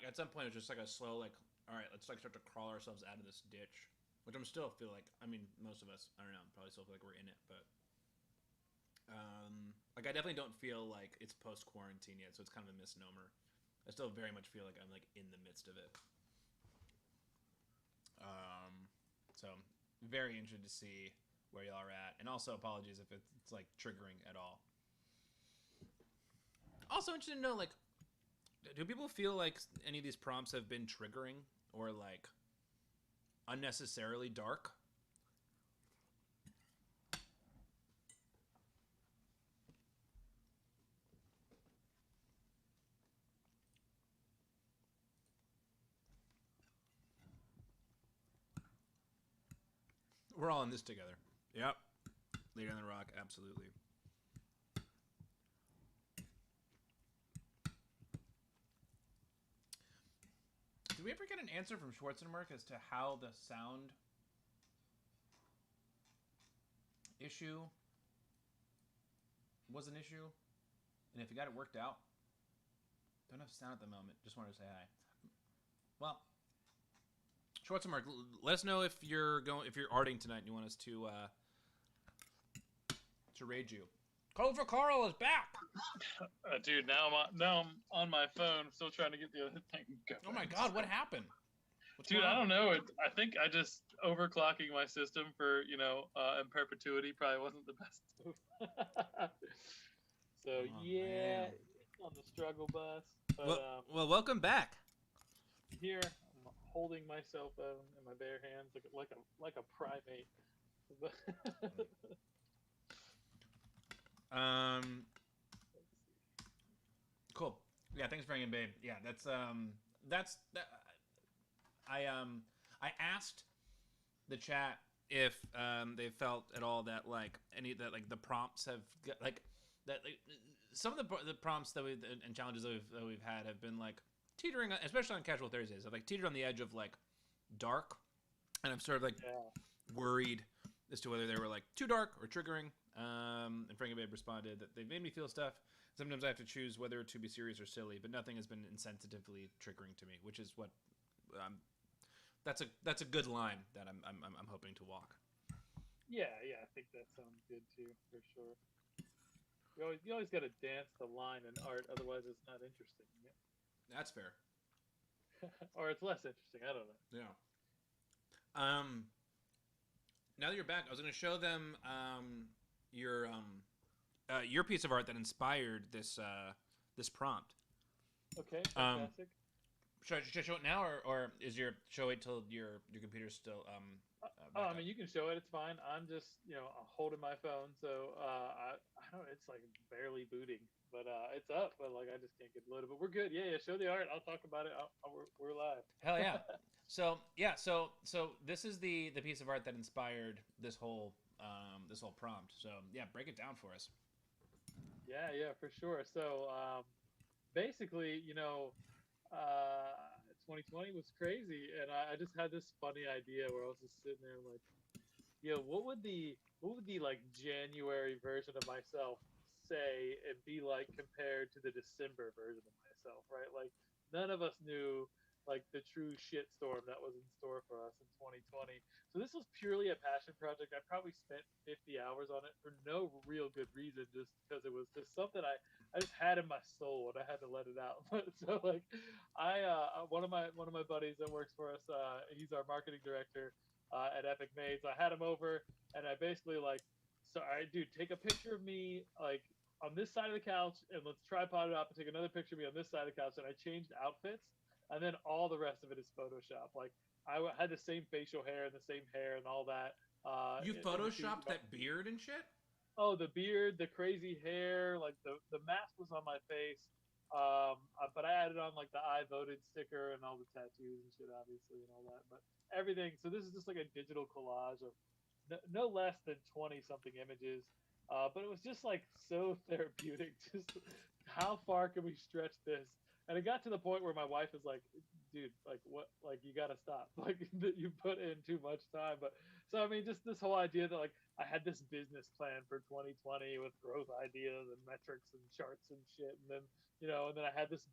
at some point it was just like a slow like, all right, let's like start to crawl ourselves out of this ditch, which I'm still feel like. I mean, most of us, I don't know, probably still feel like we're in it, but like I definitely don't feel like it's post quarantine yet, so it's kind of a misnomer. I still very much feel like I'm like in the midst of it. So very interested to see where y'all are at, and also apologies if it's like triggering at all. Also interested to know, like, do people feel like any of these prompts have been triggering or like unnecessarily dark? We're all in this together. Yep. Lady on the Rock, absolutely. Did we ever get an answer from Schwarzenberg as to how the sound issue was an issue? And if you got it worked out? Don't have sound at the moment. Just wanted to say hi. Well, Schwarzenberg, let us know if you're arting tonight and you want us to raid you. Code for Carl is back. Dude, now I'm on my phone, still trying to get the other thing going. Oh my god, what happened? Dude, I don't know. I think I just overclocking my system for in perpetuity probably wasn't the best move. So man. On the struggle bus. But, well, welcome back. Here, I'm holding my cell phone in my bare hands like a primate. Cool. Yeah, thanks for bringing it, babe. Yeah, that's that. I asked the chat if they felt at all that like any that like the prompts have like that like, some of the prompts that we and challenges that we've had have been like teetering, especially on Casual Thursdays. I've like teetered on the edge of like dark, and I'm sort of like worried as to whether they were like too dark or triggering. And Frankie Babe responded that they made me feel stuff. Sometimes I have to choose whether to be serious or silly, but nothing has been insensitively triggering to me, which is what that's a good line that I'm hoping to walk. Yeah, I think that sounds good too, for sure. You always got to dance the line in art, otherwise it's not interesting. Yeah? That's fair. Or it's less interesting. I don't know. Yeah. Now that you're back, I was going to show them your piece of art that inspired this prompt. Okay, fantastic. Should I show it now, or should I wait till your computer's still I mean, you can show it. It's fine. I'm just holding my phone, so I don't. It's like barely booting, but it's up. But like I just can't get loaded. But we're good. Yeah. Show the art. I'll talk about it. We're live. Hell yeah. So this is the piece of art that inspired this whole prompt. So yeah, break it down for us. Yeah, for sure. So basically, 2020 was crazy, and I just had this funny idea where I was just sitting there like, what would the like January version of myself say and be like compared to the December version of myself, right? Like none of us knew like the true shitstorm that was in store for us in 2020. So this was purely a passion project. I probably spent 50 hours on it for no real good reason, just because it was just something I just had in my soul and I had to let it out. So like one of my buddies that works for us, he's our marketing director at Epic Maids. I had him over and I basically like, so all right, dude, take a picture of me like on this side of the couch and let's tripod it up and take another picture of me on this side of the couch. And I changed outfits. And then all the rest of it is Photoshop. Like I had the same facial hair and the same hair and all that. You photoshopped that beard and shit? Oh, the beard, the crazy hair, like the mask was on my face. But I added on like the I voted sticker and all the tattoos and shit, obviously, and all that. But everything. So this is just like a digital collage of no less than 20 something images. But it was just like so therapeutic. Just how far can we stretch this? And it got to the point where my wife is like, dude, like what, like you got to stop. Like you put in too much time. But so, I mean, just this whole idea that like I had this business plan for 2020 with growth ideas and metrics and charts and shit. And then, and then I had this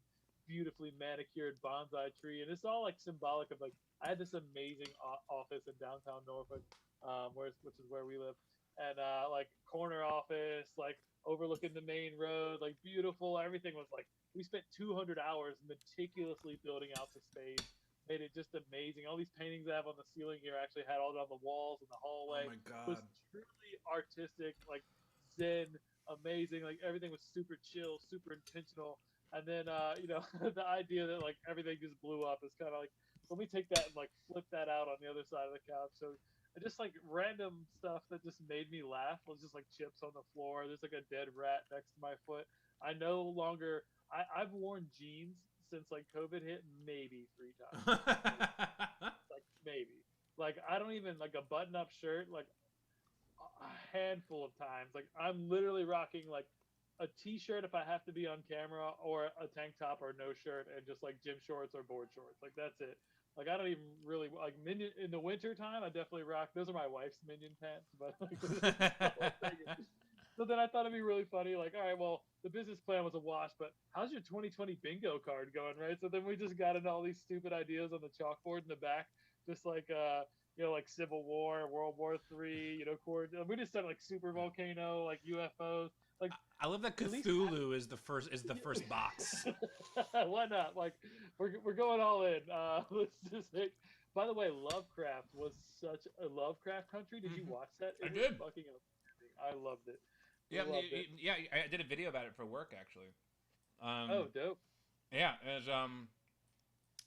beautifully manicured bonsai tree. And it's all like symbolic of like, I had this amazing office in downtown Norfolk, which is where we live, and like corner office, like overlooking the main road, like beautiful. Everything was like we spent 200 hours meticulously building out the space, made it just amazing. All these paintings I have on the ceiling here actually had all on the walls in the Oh hallway. my It was god. truly artistic, like zen, amazing. Like everything was super chill, super intentional. And then the idea that like everything just blew up is kind of like, let me take that and like flip that out on the other side of the couch. So just like random stuff that just made me laugh was just like chips on the floor. There's like a dead rat next to my foot. I no longer I've worn jeans since like COVID hit maybe 3 times. Like maybe. Like I don't even like a button up shirt like a handful of times. Like I'm literally rocking like a t-shirt if I have to be on camera, or a tank top or no shirt, and just like gym shorts or board shorts. Like that's it. Like I don't even really like minion in the winter time. I definitely rock. Those are my wife's minion pants, but like so then I thought it'd be really funny. Like, all right, well, the business plan was a wash, but how's your 2020 bingo card going, right? So then we just got into all these stupid ideas on the chalkboard in the back, just like like Civil War, World War III, we just said like super volcano, like UFOs, like I love that at least Cthulhu is the first box. why not? Like we're going all in. Let's just think. By the way, Lovecraft was such a Lovecraft country. Did you watch that? I It was did. fucking amazing. I loved it. Yeah, Loved it. yeah. I did a video about it for work actually. Oh, dope. Yeah, it was,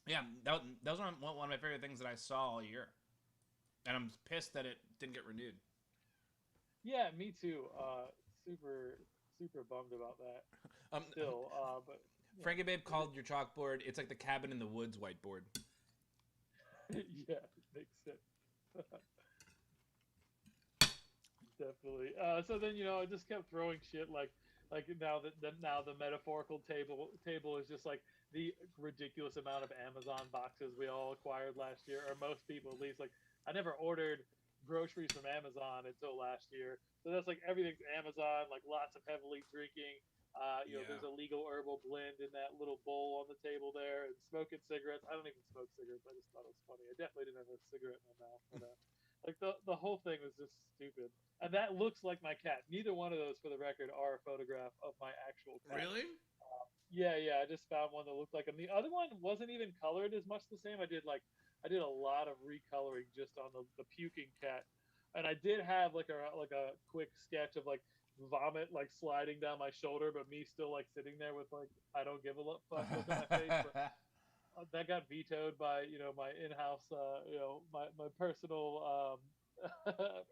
yeah, that was one of my favorite things that I saw all year, and I'm pissed that it didn't get renewed. Yeah, me too. Super, super bummed about that. Um, Still, but Frankie Babe called your chalkboard. It's like the cabin in the woods whiteboard. yeah, makes sense. Definitely. So then I just kept throwing shit like now the metaphorical table is just like the ridiculous amount of Amazon boxes we all acquired last year, or most people at least. Like I never ordered groceries from Amazon until last year, so that's like everything's Amazon. Like lots of heavily drinking. Yeah. There's a legal herbal blend in that little bowl on the table there, and smoking cigarettes. I don't even smoke cigarettes. I just thought it was funny. I definitely didn't have a cigarette in my mouth, but like the whole thing was just stupid. And that looks like my cat. Neither one of those, for the record, are a photograph of my actual cat. Really? Yeah, yeah. I just found one that looked like him. The other one wasn't even colored as much the same. I did a lot of recoloring just on the puking cat, and I did have like a quick sketch of like vomit like sliding down my shoulder, but me still like sitting there with like I don't give a fuck look on my face. But that got vetoed by my in-house my personal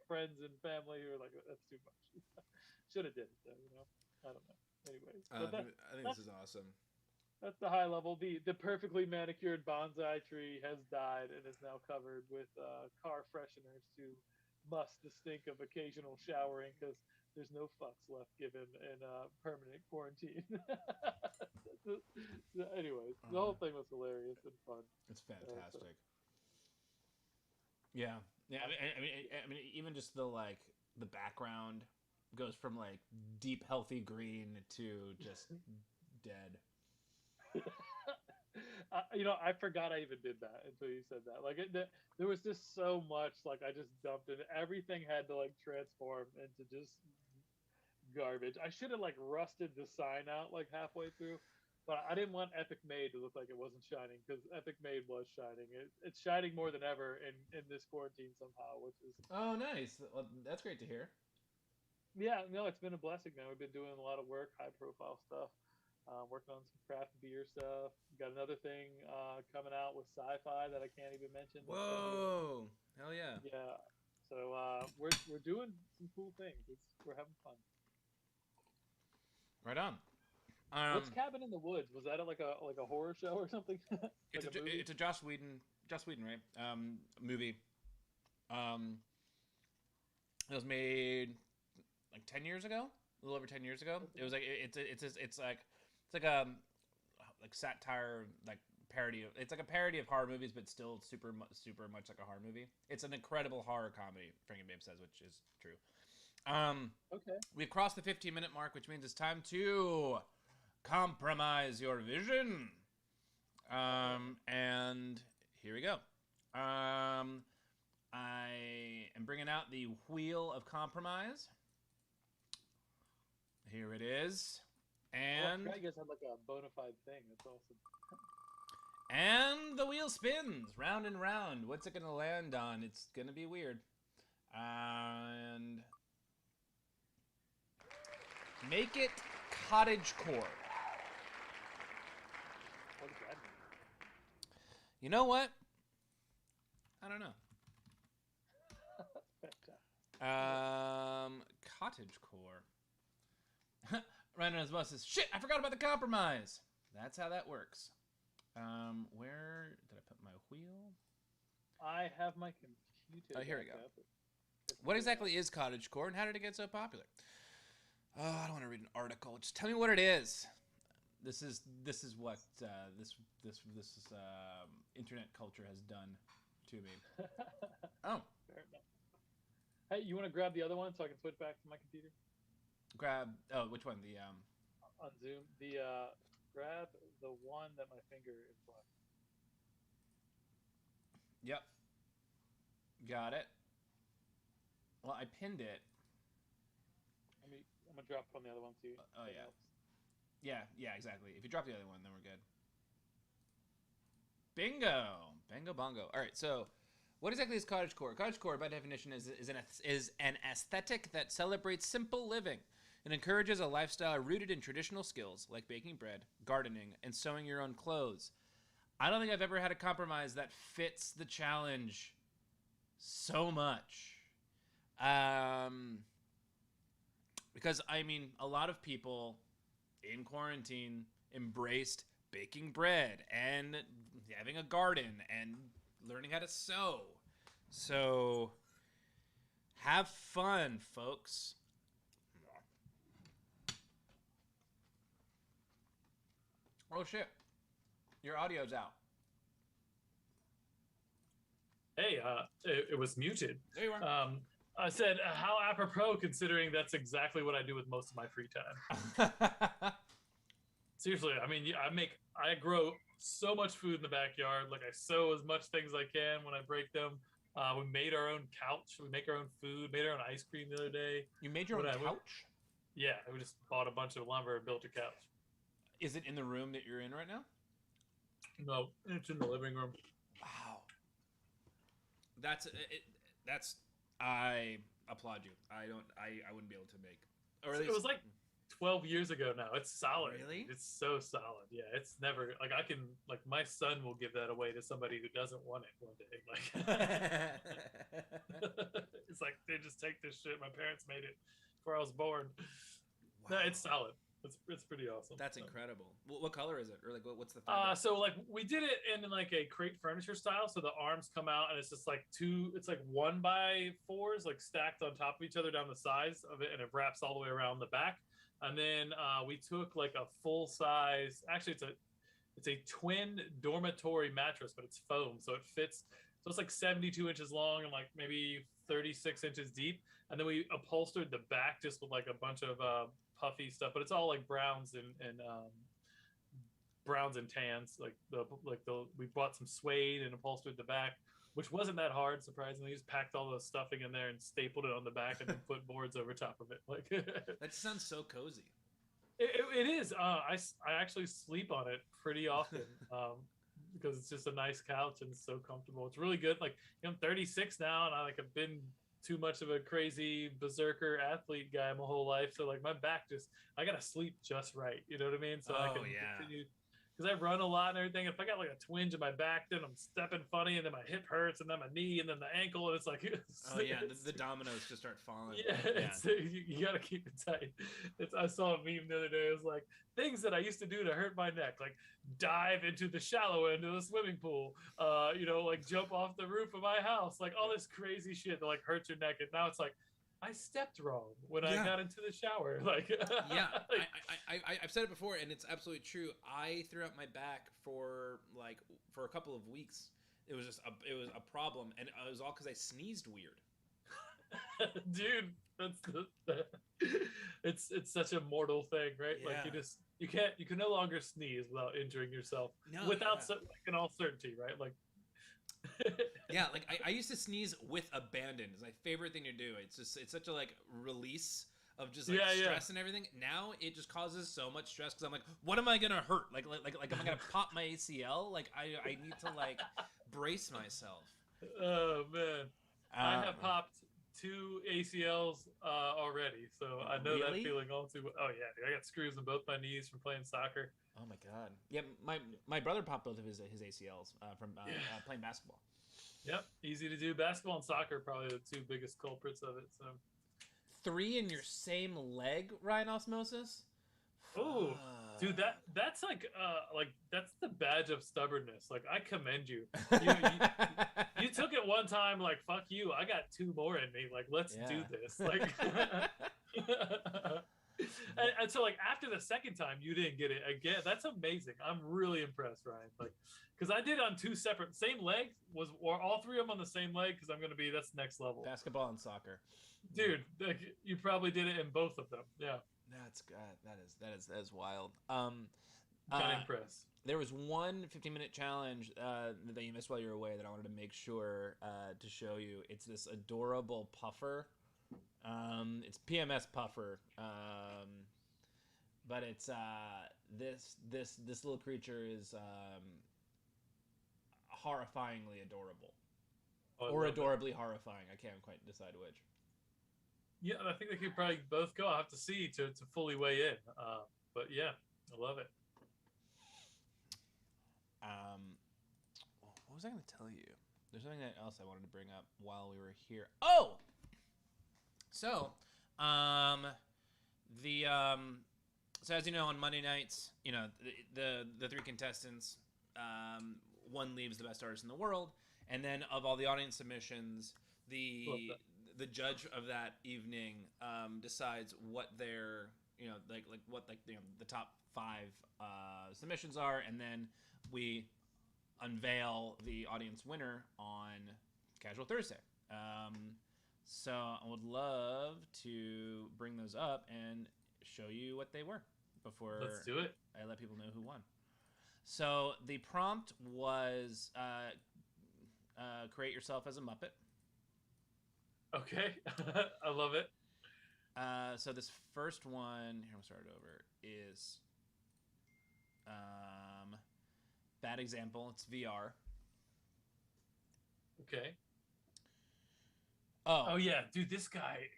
friends and family who were like, that's too much. Should have did it though. I don't know. Anyways, but I think this is awesome. that's the high level. The perfectly manicured bonsai tree has died and is now covered with car fresheners to must the stink of occasional showering, because there's no fucks left given in permanent quarantine. So anyways, the whole thing was hilarious and fun. It's fantastic. Yeah, yeah. I mean, even just the background goes from like deep healthy green to just dead. I forgot I even did that until you said that. Like, there was just so much. Like, I just dumped it. Everything had to like transform into just garbage. I should have like rusted the sign out like halfway through, but I didn't want Epic Made to look like it wasn't shining, because Epic Made was shining. It's shining more than ever in this quarantine somehow, which is Oh, nice. Well, that's great to hear. yeah, no, it's been a blessing, man. We've been doing a lot of work, high profile stuff. Working on some craft beer stuff. Got another thing coming out with sci-fi that I can't even mention. Whoa! Hell yeah! Yeah. So we're doing some cool things. We're having fun. Right on. What's Cabin in the Woods? Was that like a horror show or something? It's like a movie? it's a Joss Whedon, right? Movie. Um, it was made like 10 years ago, a little over 10 years ago. It was like it's like like satire, like parody of, it's like a parody of horror movies, but still super much like a horror movie. It's an incredible horror comedy, Frank and Babe says, which is true. Okay. We've crossed the 15-minute mark, which means it's time to compromise your vision. And here we go. I am bringing out the wheel of compromise. Here it is. And I guess I had like a bona fide thing. That's awesome. And the wheel spins round and round. What's it going to land on? It's going to be weird. And make it cottagecore. What does that mean? You know what? I don't know. Cottagecore. Ryan on his bus says, "Shit, I forgot about the compromise." That's how that works. Where did I put my wheel? I have my computer. Oh, here we go. What exactly is cottagecore, and how did it get so popular? Oh, I don't want to read an article. Just tell me what it is. This is what this internet culture has done to me. Oh, fair enough. Hey, you want to grab the other one so I can switch back to my computer? Which one? The on Zoom, the grab the one that my finger is left. Yep. Got it. Well, I pinned it. I'm gonna drop on the other one too. Oh yeah. Helps. Yeah, exactly. If you drop the other one, then we're good. Bingo! Bingo bongo. All right, so what exactly is cottagecore? Cottagecore, by definition, is an aesthetic that celebrates simple living and encourages a lifestyle rooted in traditional skills like baking bread, gardening, and sewing your own clothes. I don't think I've ever had a compromise that fits the challenge so much. Because, I mean, a lot of people in quarantine embraced baking bread and having a garden and learning how to sew. So, have fun, folks. Oh, shit. Your audio's out. Hey, it was muted. There you are. I said, how apropos, considering that's exactly what I do with most of my free time. Seriously, I mean, I grow so much food in the backyard. Like, I sew as much things as I can when I break them. We made our own couch. We make our own food. Made our own ice cream the other day. You made your own couch? Yeah, we just bought a bunch of lumber and built a couch. Is it in the room that you're in right now? No, it's in the living room. Wow. That's I applaud you. I wouldn't be able to make. Or at least, it was like 12 years ago now. It's solid. Really? It's so solid. Yeah, it's never like I can like my son will give that away to somebody who doesn't want it one day. Like it's like they just take this shit. My parents made it before I was born. Wow. No, it's solid. It's pretty awesome. That's incredible. What color is it? Or like what's the so like we did it in like a crate furniture style. So the arms come out and it's just like it's like 1x4s like stacked on top of each other down the sides of it, and it wraps all the way around the back. And then we took like a full size. Actually, it's a twin dormitory mattress, but it's foam, so it fits. So it's like 72 inches long and like maybe 36 inches deep. And then we upholstered the back just with like a bunch of puffy stuff, but it's all like browns and tans. We bought some suede and upholstered the back, which wasn't that hard, surprisingly. Just packed all the stuffing in there and stapled it on the back and then put boards over top of it. Like that sounds so cozy. It is. I actually sleep on it pretty often because it's just a nice couch and it's so comfortable. It's really good. Like I'm 36 now, and I have been too much of a crazy berserker athlete guy my whole life. So like my back I gotta sleep just right. You know what I mean? So I can continue. because I run a lot and everything. If I got like a twinge in my back, then I'm stepping funny, and then my hip hurts, and then my knee, and then the ankle, and it's like, the dominoes just start falling. You got to keep it tight. I saw a meme the other day. It was like things that I used to do to hurt my neck, like dive into the shallow end of the swimming pool, like jump off the roof of my house, like all this crazy shit that like hurts your neck. And now it's like, I stepped wrong when I got into the shower. Like, yeah, I've said it before, and it's absolutely true. I threw out my back for a couple of weeks. It was a problem, and it was all because I sneezed weird. Dude, it's such a mortal thing, right? Yeah. Like you can no longer sneeze without injuring yourself without in all certainty, right? Like. Yeah, like I used to sneeze with abandon. It's my favorite thing to do. It's such a like release of just like stress and everything. Now it just causes so much stress because I'm like, what am I gonna hurt? Like am I gonna pop my ACL? Like I need to like brace myself. Oh man, I have popped 2 ACLs already, so I know that feeling all too well. Oh yeah, dude, I got screws in both my knees from playing soccer. Oh my god. Yeah, my brother popped both of his ACLs from playing basketball. Yep, easy to do. Basketball and soccer are probably the 2 biggest culprits of it. So 3 in your same leg, Ryan Osmosis? Oh, dude, that's like that's the badge of stubbornness. Like, I commend you. You took it one time, like, fuck you. I got 2 more in me. Like, let's do this. Like, and so like after the second time, you didn't get it again. That's amazing. I'm really impressed, Ryan. Like, because I did on 2 separate same leg or all 3 of them on the same leg. Because that's next level. Basketball and soccer, dude. Like, you probably did it in both of them. Yeah. That's good. That is wild. Kind of impressed. There was one 15-minute challenge that you missed while you were away that I wanted to make sure to show you. It's this adorable puffer. It's PMS puffer, but it's this little creature is horrifyingly adorable, or adorably horrifying. I can't quite decide which. Yeah, I think they could probably both go. I'll have to see to fully weigh in. But yeah, I love it. What was I going to tell you? There's something else I wanted to bring up while we were here. Oh! So, so as you know, on Monday nights, the 3 contestants, one leaves the best artist in the world, and then of all the audience submissions, the judge of that evening decides what their the top 5 submissions are, and then we unveil the audience winner on Casual Thursday. So I would love to bring those up and show you what they were before Let's do it. I let people know who won. So the prompt was create yourself as a Muppet. Okay. I love it. So this first one, here we'll start it over, is bad example. It's VR. Okay. Oh yeah, dude, this guy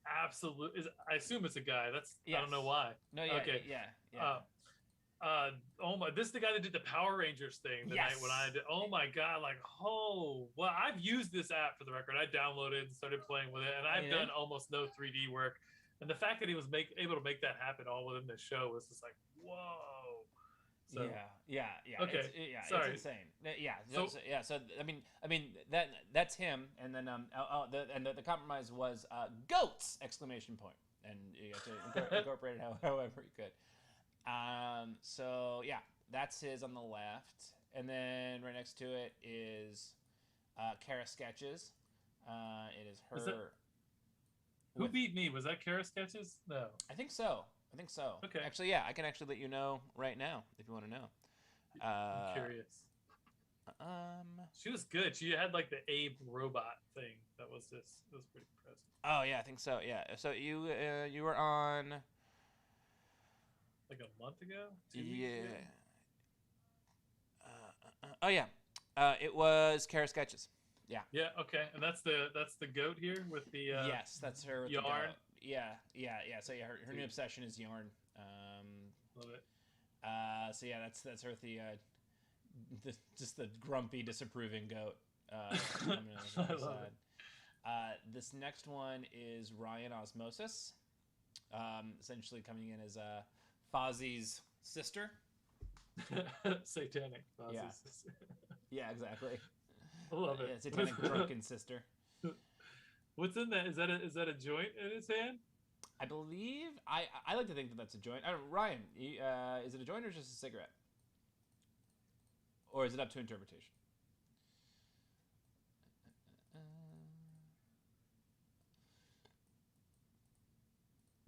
absolutely is. I assume it's a guy. I don't know why. No, yeah, okay, yeah. Oh my, this is the guy that did the Power Rangers thing the night when I did. Oh my god, like, well, I've used this app for the record. I downloaded and started playing with it, and I've done almost no 3D work. And the fact that he was able to make that happen all within this show was just like, whoa. So, yeah. Okay, it's insane. So I mean that's him, and then the compromise was goats! ! And you have to incorporate it however you could. So yeah, that's his on the left, and then right next to it is Kara Sketches. It is her. Who beat me? Was that Kara Sketches? No. I think so. Okay. Actually, yeah, I can actually let you know right now if you want to know. I'm curious. She was good. She had like the Abe robot thing. It was pretty impressive. Oh yeah, I think so. Yeah. So you were on like a month ago. 2 weeks ago? It was Kara Sketches. Yeah. Yeah. Okay. And that's the goat here with the yes, that's her yarn. Yeah. So yeah, her new obsession is yarn. Love it. So yeah, that's Earthy, just the grumpy, disapproving goat. I love it. This next one is Ryan Osmosis, essentially coming in as Fozzie's sister. Satanic. Yeah, yeah, exactly. I love Yeah, it. satanic drunken sister. What's in that? Is that a joint in his hand? I believe I like to think that that's a joint. I don't, Ryan, is it a joint or just a cigarette, or is it up to interpretation?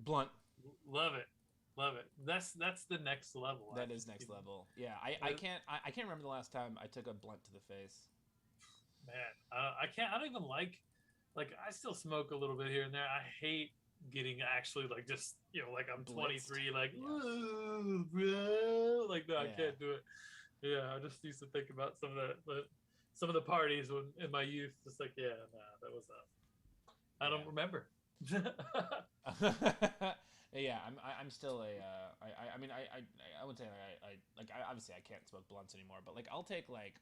Blunt. Love it. Love it. That's the next level. That is next level. Yeah, I can't remember the last time I took a blunt to the face. Man, I can't. I don't even like. I still smoke a little bit here and there. I hate getting actually like just like I'm Blitzed. 23, like Yeah. whoa, bro, like no, I Yeah. can't do it. Yeah, I just used to think about some of the parties when in my youth. Just like that was I don't remember. Yeah, I'm still a I mean I would say I obviously I can't smoke blunts anymore, but like I'll take like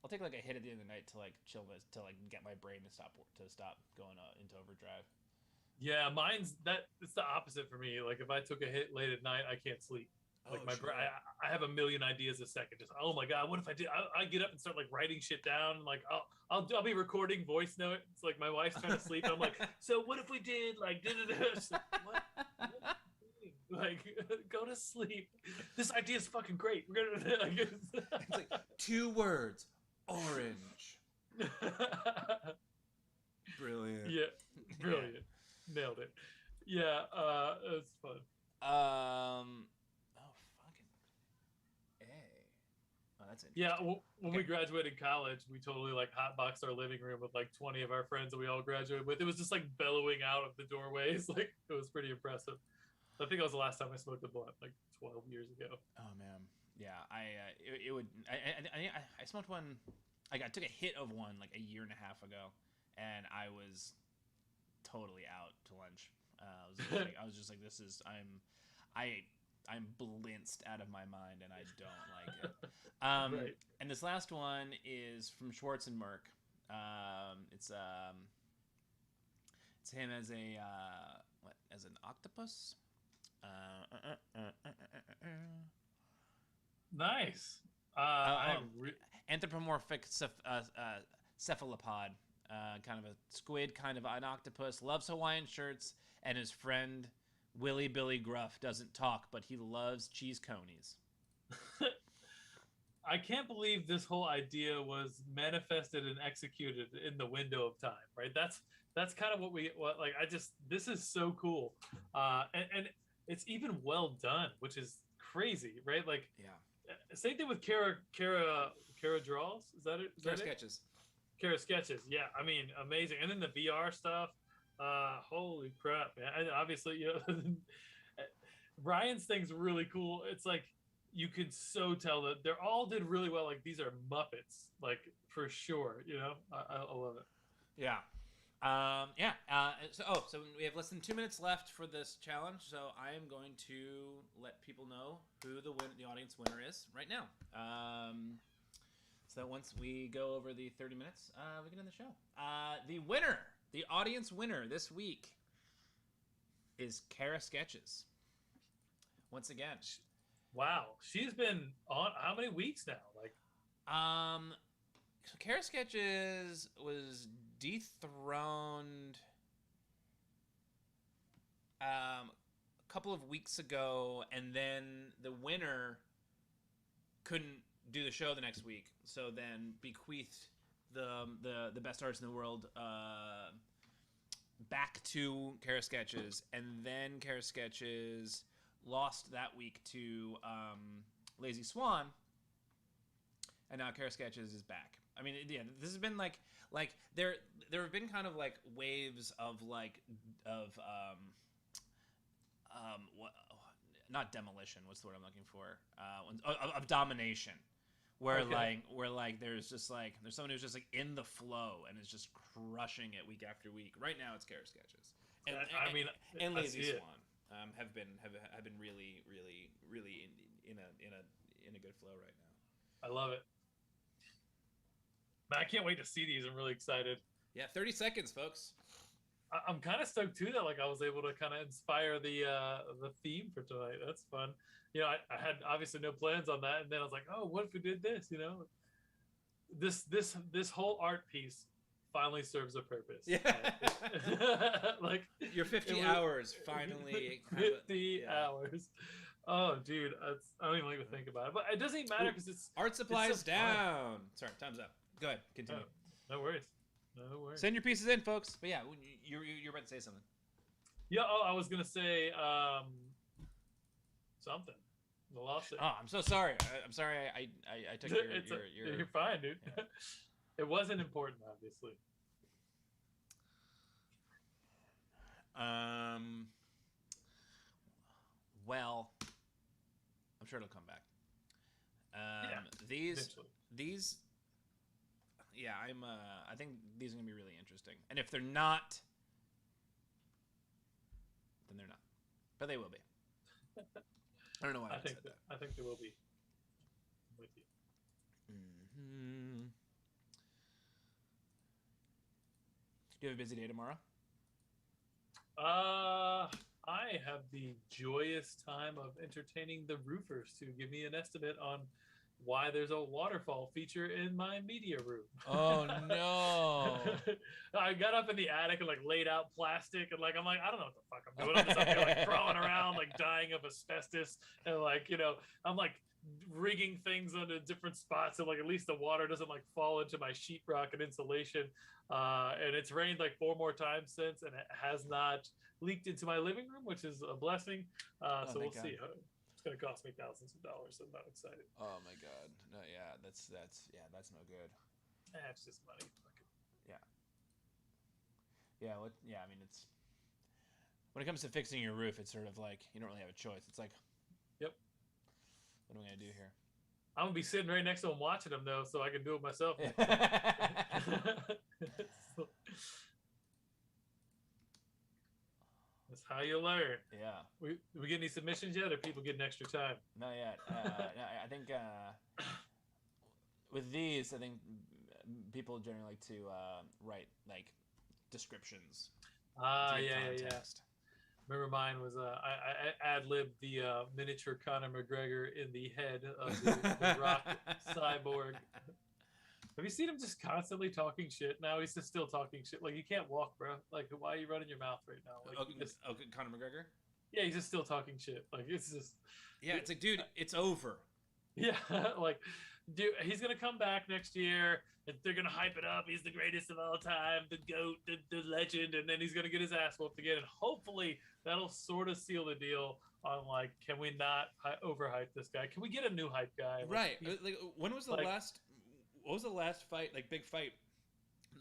I'll take like a hit at the end of the night to like chill this to like get my brain to stop going into overdrive. Yeah, it's the opposite for me. Like if I took a hit late at night, I can't sleep. Like Sure. I have a million ideas a second. Just oh my god, what if I did? I get up and start like writing shit down. Like I'll be recording voice notes. It's like my wife's trying to sleep. And I'm like, so what if we did like like, what? Like go to sleep. This idea is fucking great. We're gonna like, It's like 2 words, orange. Brilliant. Yeah, brilliant. Yeah. Nailed it. Yeah, it's fun. Oh fucking A. Oh, that's interesting. Yeah, when we graduated college, we totally like hotboxed our living room with like 20 of our friends that we all graduated with. It was just like bellowing out of the doorways. Like it was pretty impressive. I think that was the last time I smoked a blunt, like 12 years ago. Oh man, yeah. I smoked one. Like I took a hit of one like a year and a half ago, and I was totally out to lunch. I was just like, this is I'm blinced out of my mind, and I don't like it. Right. And this last one is from Schwartz and Merck. It's him as a as an octopus. Nice. Anthropomorphic cephalopod, kind of a squid, kind of an octopus. Loves Hawaiian shirts, and his friend Willie Billy Gruff doesn't talk, but he loves cheese conies. I can't believe this whole idea was manifested and executed in the window of time, right? That's kind of this is so cool. And it's even well done, which is crazy, right? Like, yeah. Same thing with Kara draws. Is that it? Kara sketches. Kara sketches. Yeah, I mean, amazing. And then the VR stuff. Holy crap, man! And obviously, Ryan's thing's really cool. It's like you could so tell that they're all did really well. Like these are Muppets, like for sure. I love it. Yeah. So we have less than 2 minutes left for this challenge. So I am going to let people know who the audience winner is right now. So that once we go over the 30 minutes, we can end the show. The winner, the audience winner this week is Kara Sketches. Once again. Wow. She's been on how many weeks now? So Kara Sketches was dethroned a couple of weeks ago, and then the winner couldn't do the show the next week, so then bequeathed the best artist in the world back to Kara Sketches, and then Kara Sketches lost that week to Lazy Swan, and now Kara Sketches is back. I mean, yeah, this has been like there have been kind of like waves of what, not demolition. What's the word I'm looking for? Of domination, where there's just there's someone who's just like in the flow and is just crushing it week after week. Right now, it's Kara Sketches, and Lazy Swan have been really in a good flow right now. I love it. Man, I can't wait to see these. I'm really excited. Yeah, 30 seconds, folks. I'm kind of stoked too that like I was able to kind of inspire the theme for tonight. That's fun. You know, I had obviously no plans on that, and then I was like, oh, what if we did this? You know, this whole art piece finally serves a purpose. Yeah. Like your 50 hours finally. 50 hours. Oh, dude, I don't even like to think about it. But it doesn't even matter because it's art supplies it's so down. Sorry, time's up. Go ahead, continue. Oh, no worries. No worries. Send your pieces in, folks. But yeah, you're about to say something. Yeah. Oh, I was gonna say something. The lawsuit. Oh, I'm so sorry. I'm sorry. I took your. You're fine, dude. Yeah. It wasn't important, obviously. Well, I'm sure it'll come back. These. Yeah, I think these are gonna be really interesting. And if they're not, then they're not. But they will be. I don't know why I said that. I think they will be. I'm with you. Mm-hmm. Do you have a busy day tomorrow? I have the joyous time of entertaining the roofers to give me an estimate on why there's a waterfall feature in my media room. Oh no. I got up in the attic and like laid out plastic and like I'm like, I don't know what the fuck I'm doing. I'm just up here like crawling around like dying of asbestos and like, you know, I'm like rigging things onto different spots so like at least the water doesn't like fall into my sheetrock and insulation. And it's rained like 4 more times since and it has not leaked into my living room, which is a blessing. So we'll see. It's going to cost me thousands of dollars, so I'm not excited. Oh my god. No, yeah, that's no good. It's just money. Yeah. Yeah, I mean it's when it comes to fixing your roof, it's sort of like you don't really have a choice. It's like, yep. What am I going to do here? I'm going to be sitting right next to him watching him though, so I can do it myself. That's how you learn. Yeah. We get any submissions yet, or people getting extra time? Not yet. I think with these, I think people generally like to write like descriptions. Yeah. Remember mine was I ad-libbed the miniature Conor McGregor in the head of the Rock cyborg. Have you seen him just constantly talking shit? Now he's just still talking shit. Like you can't walk, bro. Like why are you running your mouth right now? Like, Conor McGregor? Yeah, he's just still talking shit. Like it's just. Yeah, it's like, dude, it's over. Yeah, like, dude, he's gonna come back next year. And they're gonna hype it up. He's the greatest of all time, the GOAT, the legend, and then he's gonna get his ass whooped again. And hopefully that'll sort of seal the deal on like, can we not overhype this guy? Can we get a new hype guy? Right. Like, when was the last? What was the last fight? Like big fight,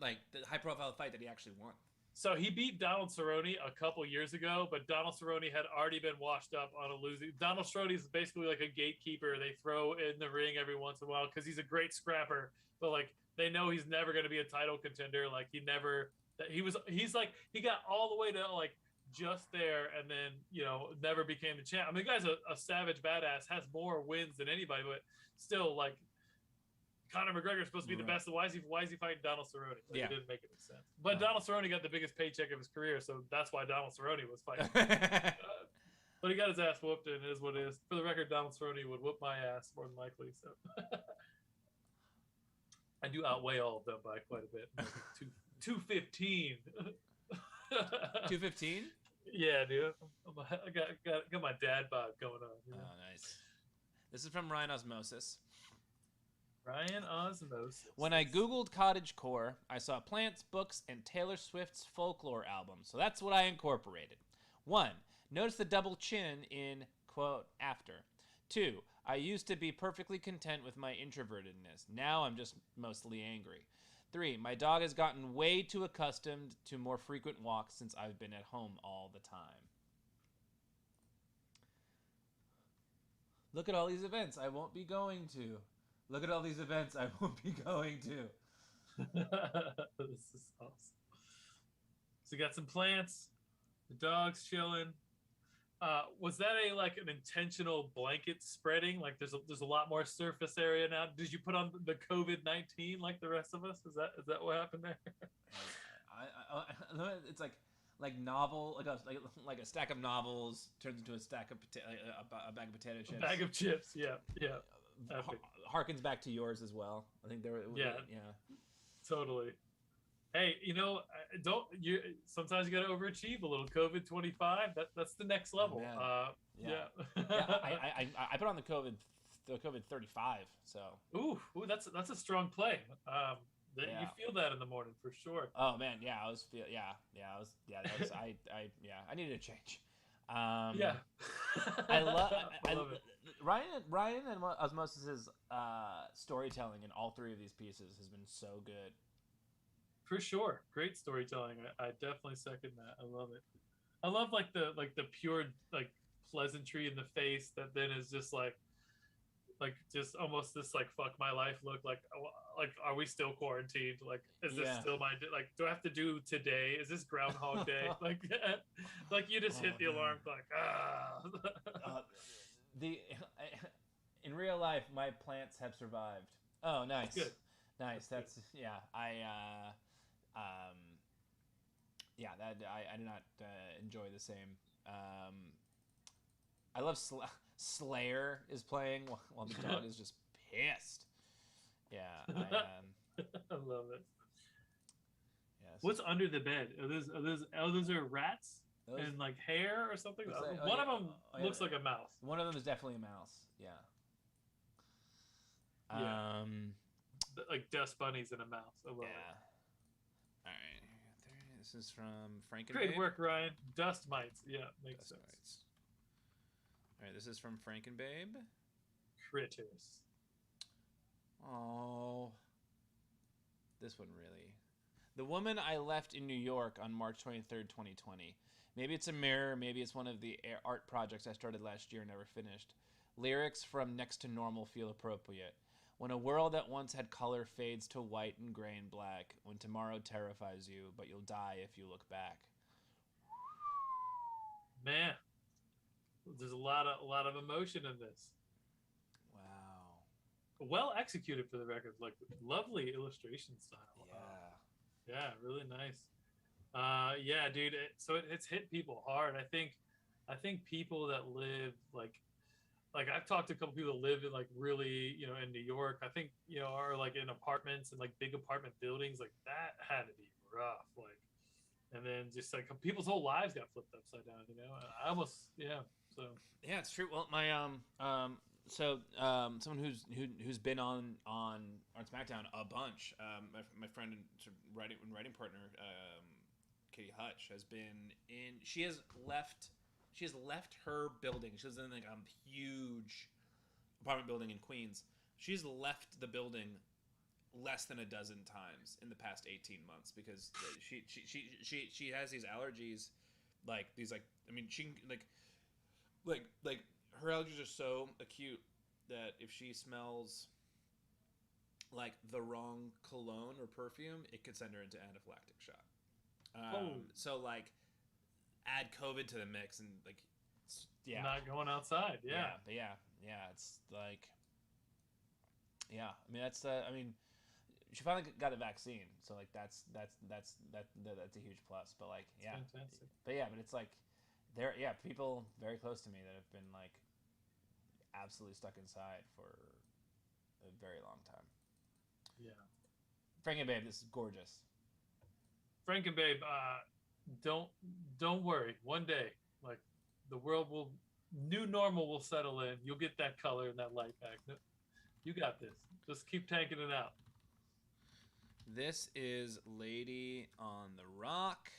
like the high-profile fight that he actually won? So he beat Donald Cerrone a couple years ago, but Donald Cerrone had already been washed up on a losing. Donald Cerrone is basically like a gatekeeper. They throw in the ring every once in a while because he's a great scrapper, but like they know he's never going to be a title contender. Like he's got all the way to like just there and then, you know, never became the champ. I mean, the guy's a savage badass, has more wins than anybody, but still like Conor McGregor is supposed to be the best. Why is he fighting Donald Cerrone? Like, it didn't make any sense. But Donald Cerrone got the biggest paycheck of his career, so that's why Donald Cerrone was fighting. But he got his ass whooped, and it is what it is. For the record, Donald Cerrone would whoop my ass more than likely. So I do outweigh all of them by quite a bit. 215. 215? Yeah, dude. I got my dad vibe going on. You know? Oh, nice. This is from Ryan Osmosis. Ryan Osmosis. When I Googled cottagecore, I saw plants, books, and Taylor Swift's folklore album. So that's what I incorporated. 1. Notice the double chin in, quote, after. 2. I used to be perfectly content with my introvertedness. Now I'm just mostly angry. 3. My dog has gotten way too accustomed to more frequent walks since I've been at home all the time. Look at all these events I won't be going to. Look at all these events I won't be going to. This is awesome. So you got some plants. The dog's chilling. Was that a like an intentional blanket spreading? Like there's a lot more surface area now. Did you put on the COVID-19 like the rest of us? Is that what happened there? It's like novel like a stack of novels turns into a stack of a bag of potato chips. A bag of chips. Yeah, yeah. Harkens back to yours as well. I think there were Yeah, totally. Hey, don't you? Sometimes you got to overachieve a little. COVID-25. That's the next level. Yeah. Yeah. I put on the COVID 35. So. Ooh, that's a strong play. You feel that in the morning for sure. Oh man, yeah, I was I needed a change. Yeah. I love it. Ryan and Osmosis's storytelling in all three of these pieces has been so good. For sure, great storytelling. I definitely second that. I love it. I love like the pure like pleasantry in the face that then is just like just almost this like fuck my life look like are we still quarantined, like is this still my like do I have to do today, is this Groundhog Day? like you just hit the alarm clock. The in real life my plants have survived. Oh nice. Good. Nice. That's yeah. I do not enjoy the same. I love Slayer is playing while the dog is just pissed. Yeah, I love it. Yes. What's under the bed? Those are rats and like hair or something. One of them looks like a mouse. One of them is definitely a mouse. Yeah. Yeah. Like dust bunnies and a mouse. I love it. All right. This is from Frankenbabe. Great work, Ryan. Dust mites. Yeah, makes sense. Mites. All right, this is from Frankenbabe. Critters. Oh, this one really. The woman I left in New York on March 23rd, 2020. Maybe it's a mirror. Maybe it's one of the art projects I started last year and never finished. Lyrics from Next to Normal feel appropriate. When a world that once had color fades to white and gray and black. When tomorrow terrifies you, but you'll die if you look back. Man, there's a lot of emotion in this. Wow. Well executed for the record. Like lovely illustration style. Yeah, really nice. Yeah, dude. It's hit people hard. I think people that live like I've talked to a couple people that live in like really, in New York. I think, are like in apartments and like big apartment buildings. Like that had to be rough. Like, and then just like people's whole lives got flipped upside down. I almost So yeah, it's true. Well, my someone who's been on Smackdown a bunch. My friend and writing partner, Katie Hutch, has been in. She has left her building. She lives in like a huge apartment building in Queens. She's left the building less than a dozen times in the past 18 months because she has these allergies, like these she like her allergies are so acute that if she smells like the wrong cologne or perfume, it could send her into anaphylactic shock. So like add COVID to the mix and like not going outside. But it's like I mean that's she finally got a vaccine, so like that's a huge plus. But like fantastic. But it's like people very close to me that have been like absolutely stuck inside for a very long time. Yeah. Frankenbabe, this is gorgeous. Frankenbabe, don't worry. One day, like the new normal will settle in. You'll get that color and that light back. You got this. Just keep tanking it out. This is Lady on the Rock.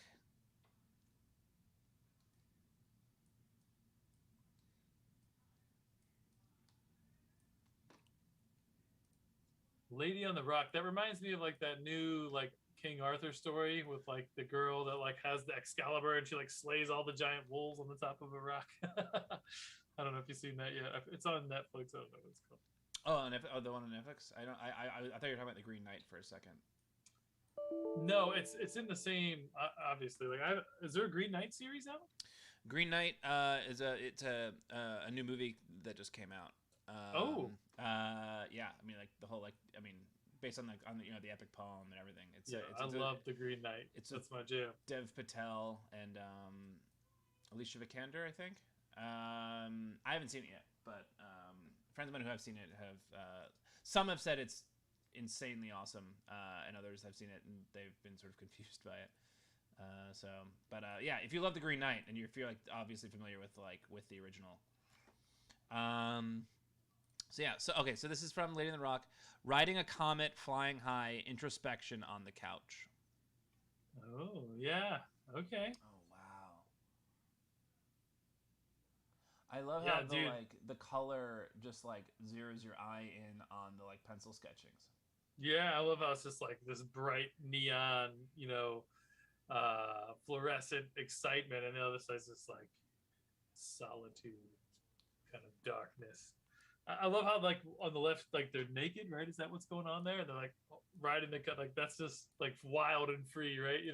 Lady on the Rock. That reminds me of like that new like King Arthur story with like the girl that like has the Excalibur and she like slays all the giant wolves on the top of a rock. I don't know if you've seen that yet. It's on Netflix. I don't know what it's called. Oh, the one on Netflix. I thought you were talking about the Green Knight for a second. No, it's in the same. Obviously, like is there a Green Knight series out? Green Knight is a new movie that just came out. Oh, Yeah, I mean, like the whole, like, I mean, based on the the epic poem and everything. yeah, I love The Green Knight. It's That's my jam. Dev Patel and Alicia Vikander, I think. I haven't seen it yet, but friends of mine who have seen it have some have said it's insanely awesome, and others have seen it and they've been sort of confused by it. Yeah, if you love The Green Knight and you feel like obviously familiar with the original. So this is from Lady in the Rock. Riding a comet, flying high, introspection on the couch. Oh yeah, okay. Oh wow. I love Yeah, how dude. the color just like zeroes your eye in on the like pencil sketchings. Yeah, I love how it's just like this bright neon, fluorescent excitement, and the other side's just like solitude, kind of darkness. I love how like on the left, like they're naked, right? Is that what's going on there? They're like riding the cut, like that's just like wild and free, right? And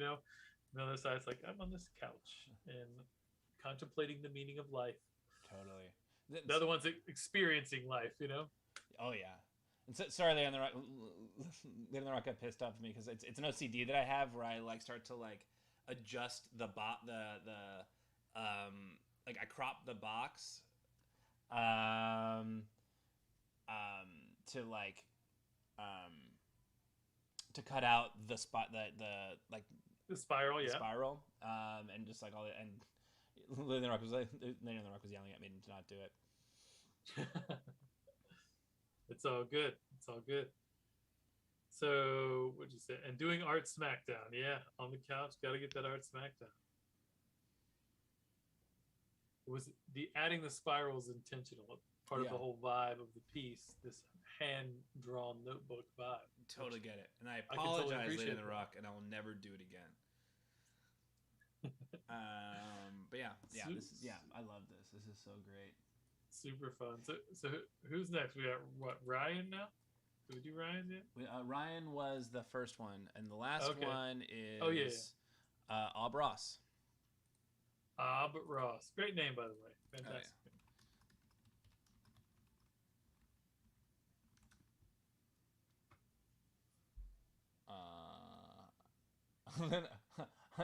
the other side's like I'm on this couch and contemplating the meaning of life. Totally. The other one's experiencing life. Oh yeah. And so, sorry, Lady in the Rock. Lady in the Rock got pissed off at me because it's an OCD that I have where I like start to like adjust the like I crop the box to like to cut out the spot the like the spiral, the yeah. spiral and just like all the and Lady in the Rock was yelling at me to not do it. It's all good. It's all good. So what'd you say? And doing art Smackdown, yeah, on the couch. Got to get that art Smackdown. It was the adding the spirals intentional, part of the whole vibe of the piece. This hand drawn notebook vibe. Totally get it, and I I can totally apologize, Lady in appreciate the that. Rock, and I will never do it again. But yeah, I love this. This is so great. Super fun. So who's next? We got what, Ryan now? Did we do Ryan yet? Ryan was the first one, and the last one is Ob Ross. Ob Ross. Great name, by the way. Fantastic.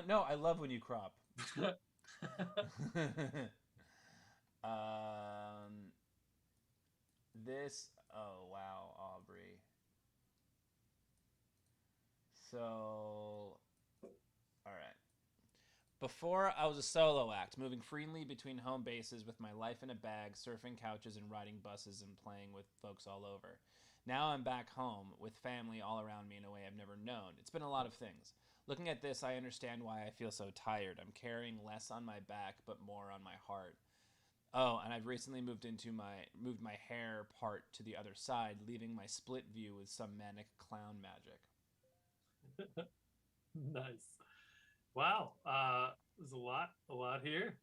No, I love when you crop. Oh wow, Aubrey. So, all right. Before, I was a solo act, moving freely between home bases with my life in a bag, surfing couches and riding buses and playing with folks all over. Now I'm back home with family all around me in a way I've never known. It's been a lot of things. Looking at this, I understand why I feel so tired. I'm carrying less on my back, but more on my heart. Oh, and I've recently moved my hair part to the other side, leaving my split view with some manic clown magic. Nice. Wow. There's a lot here.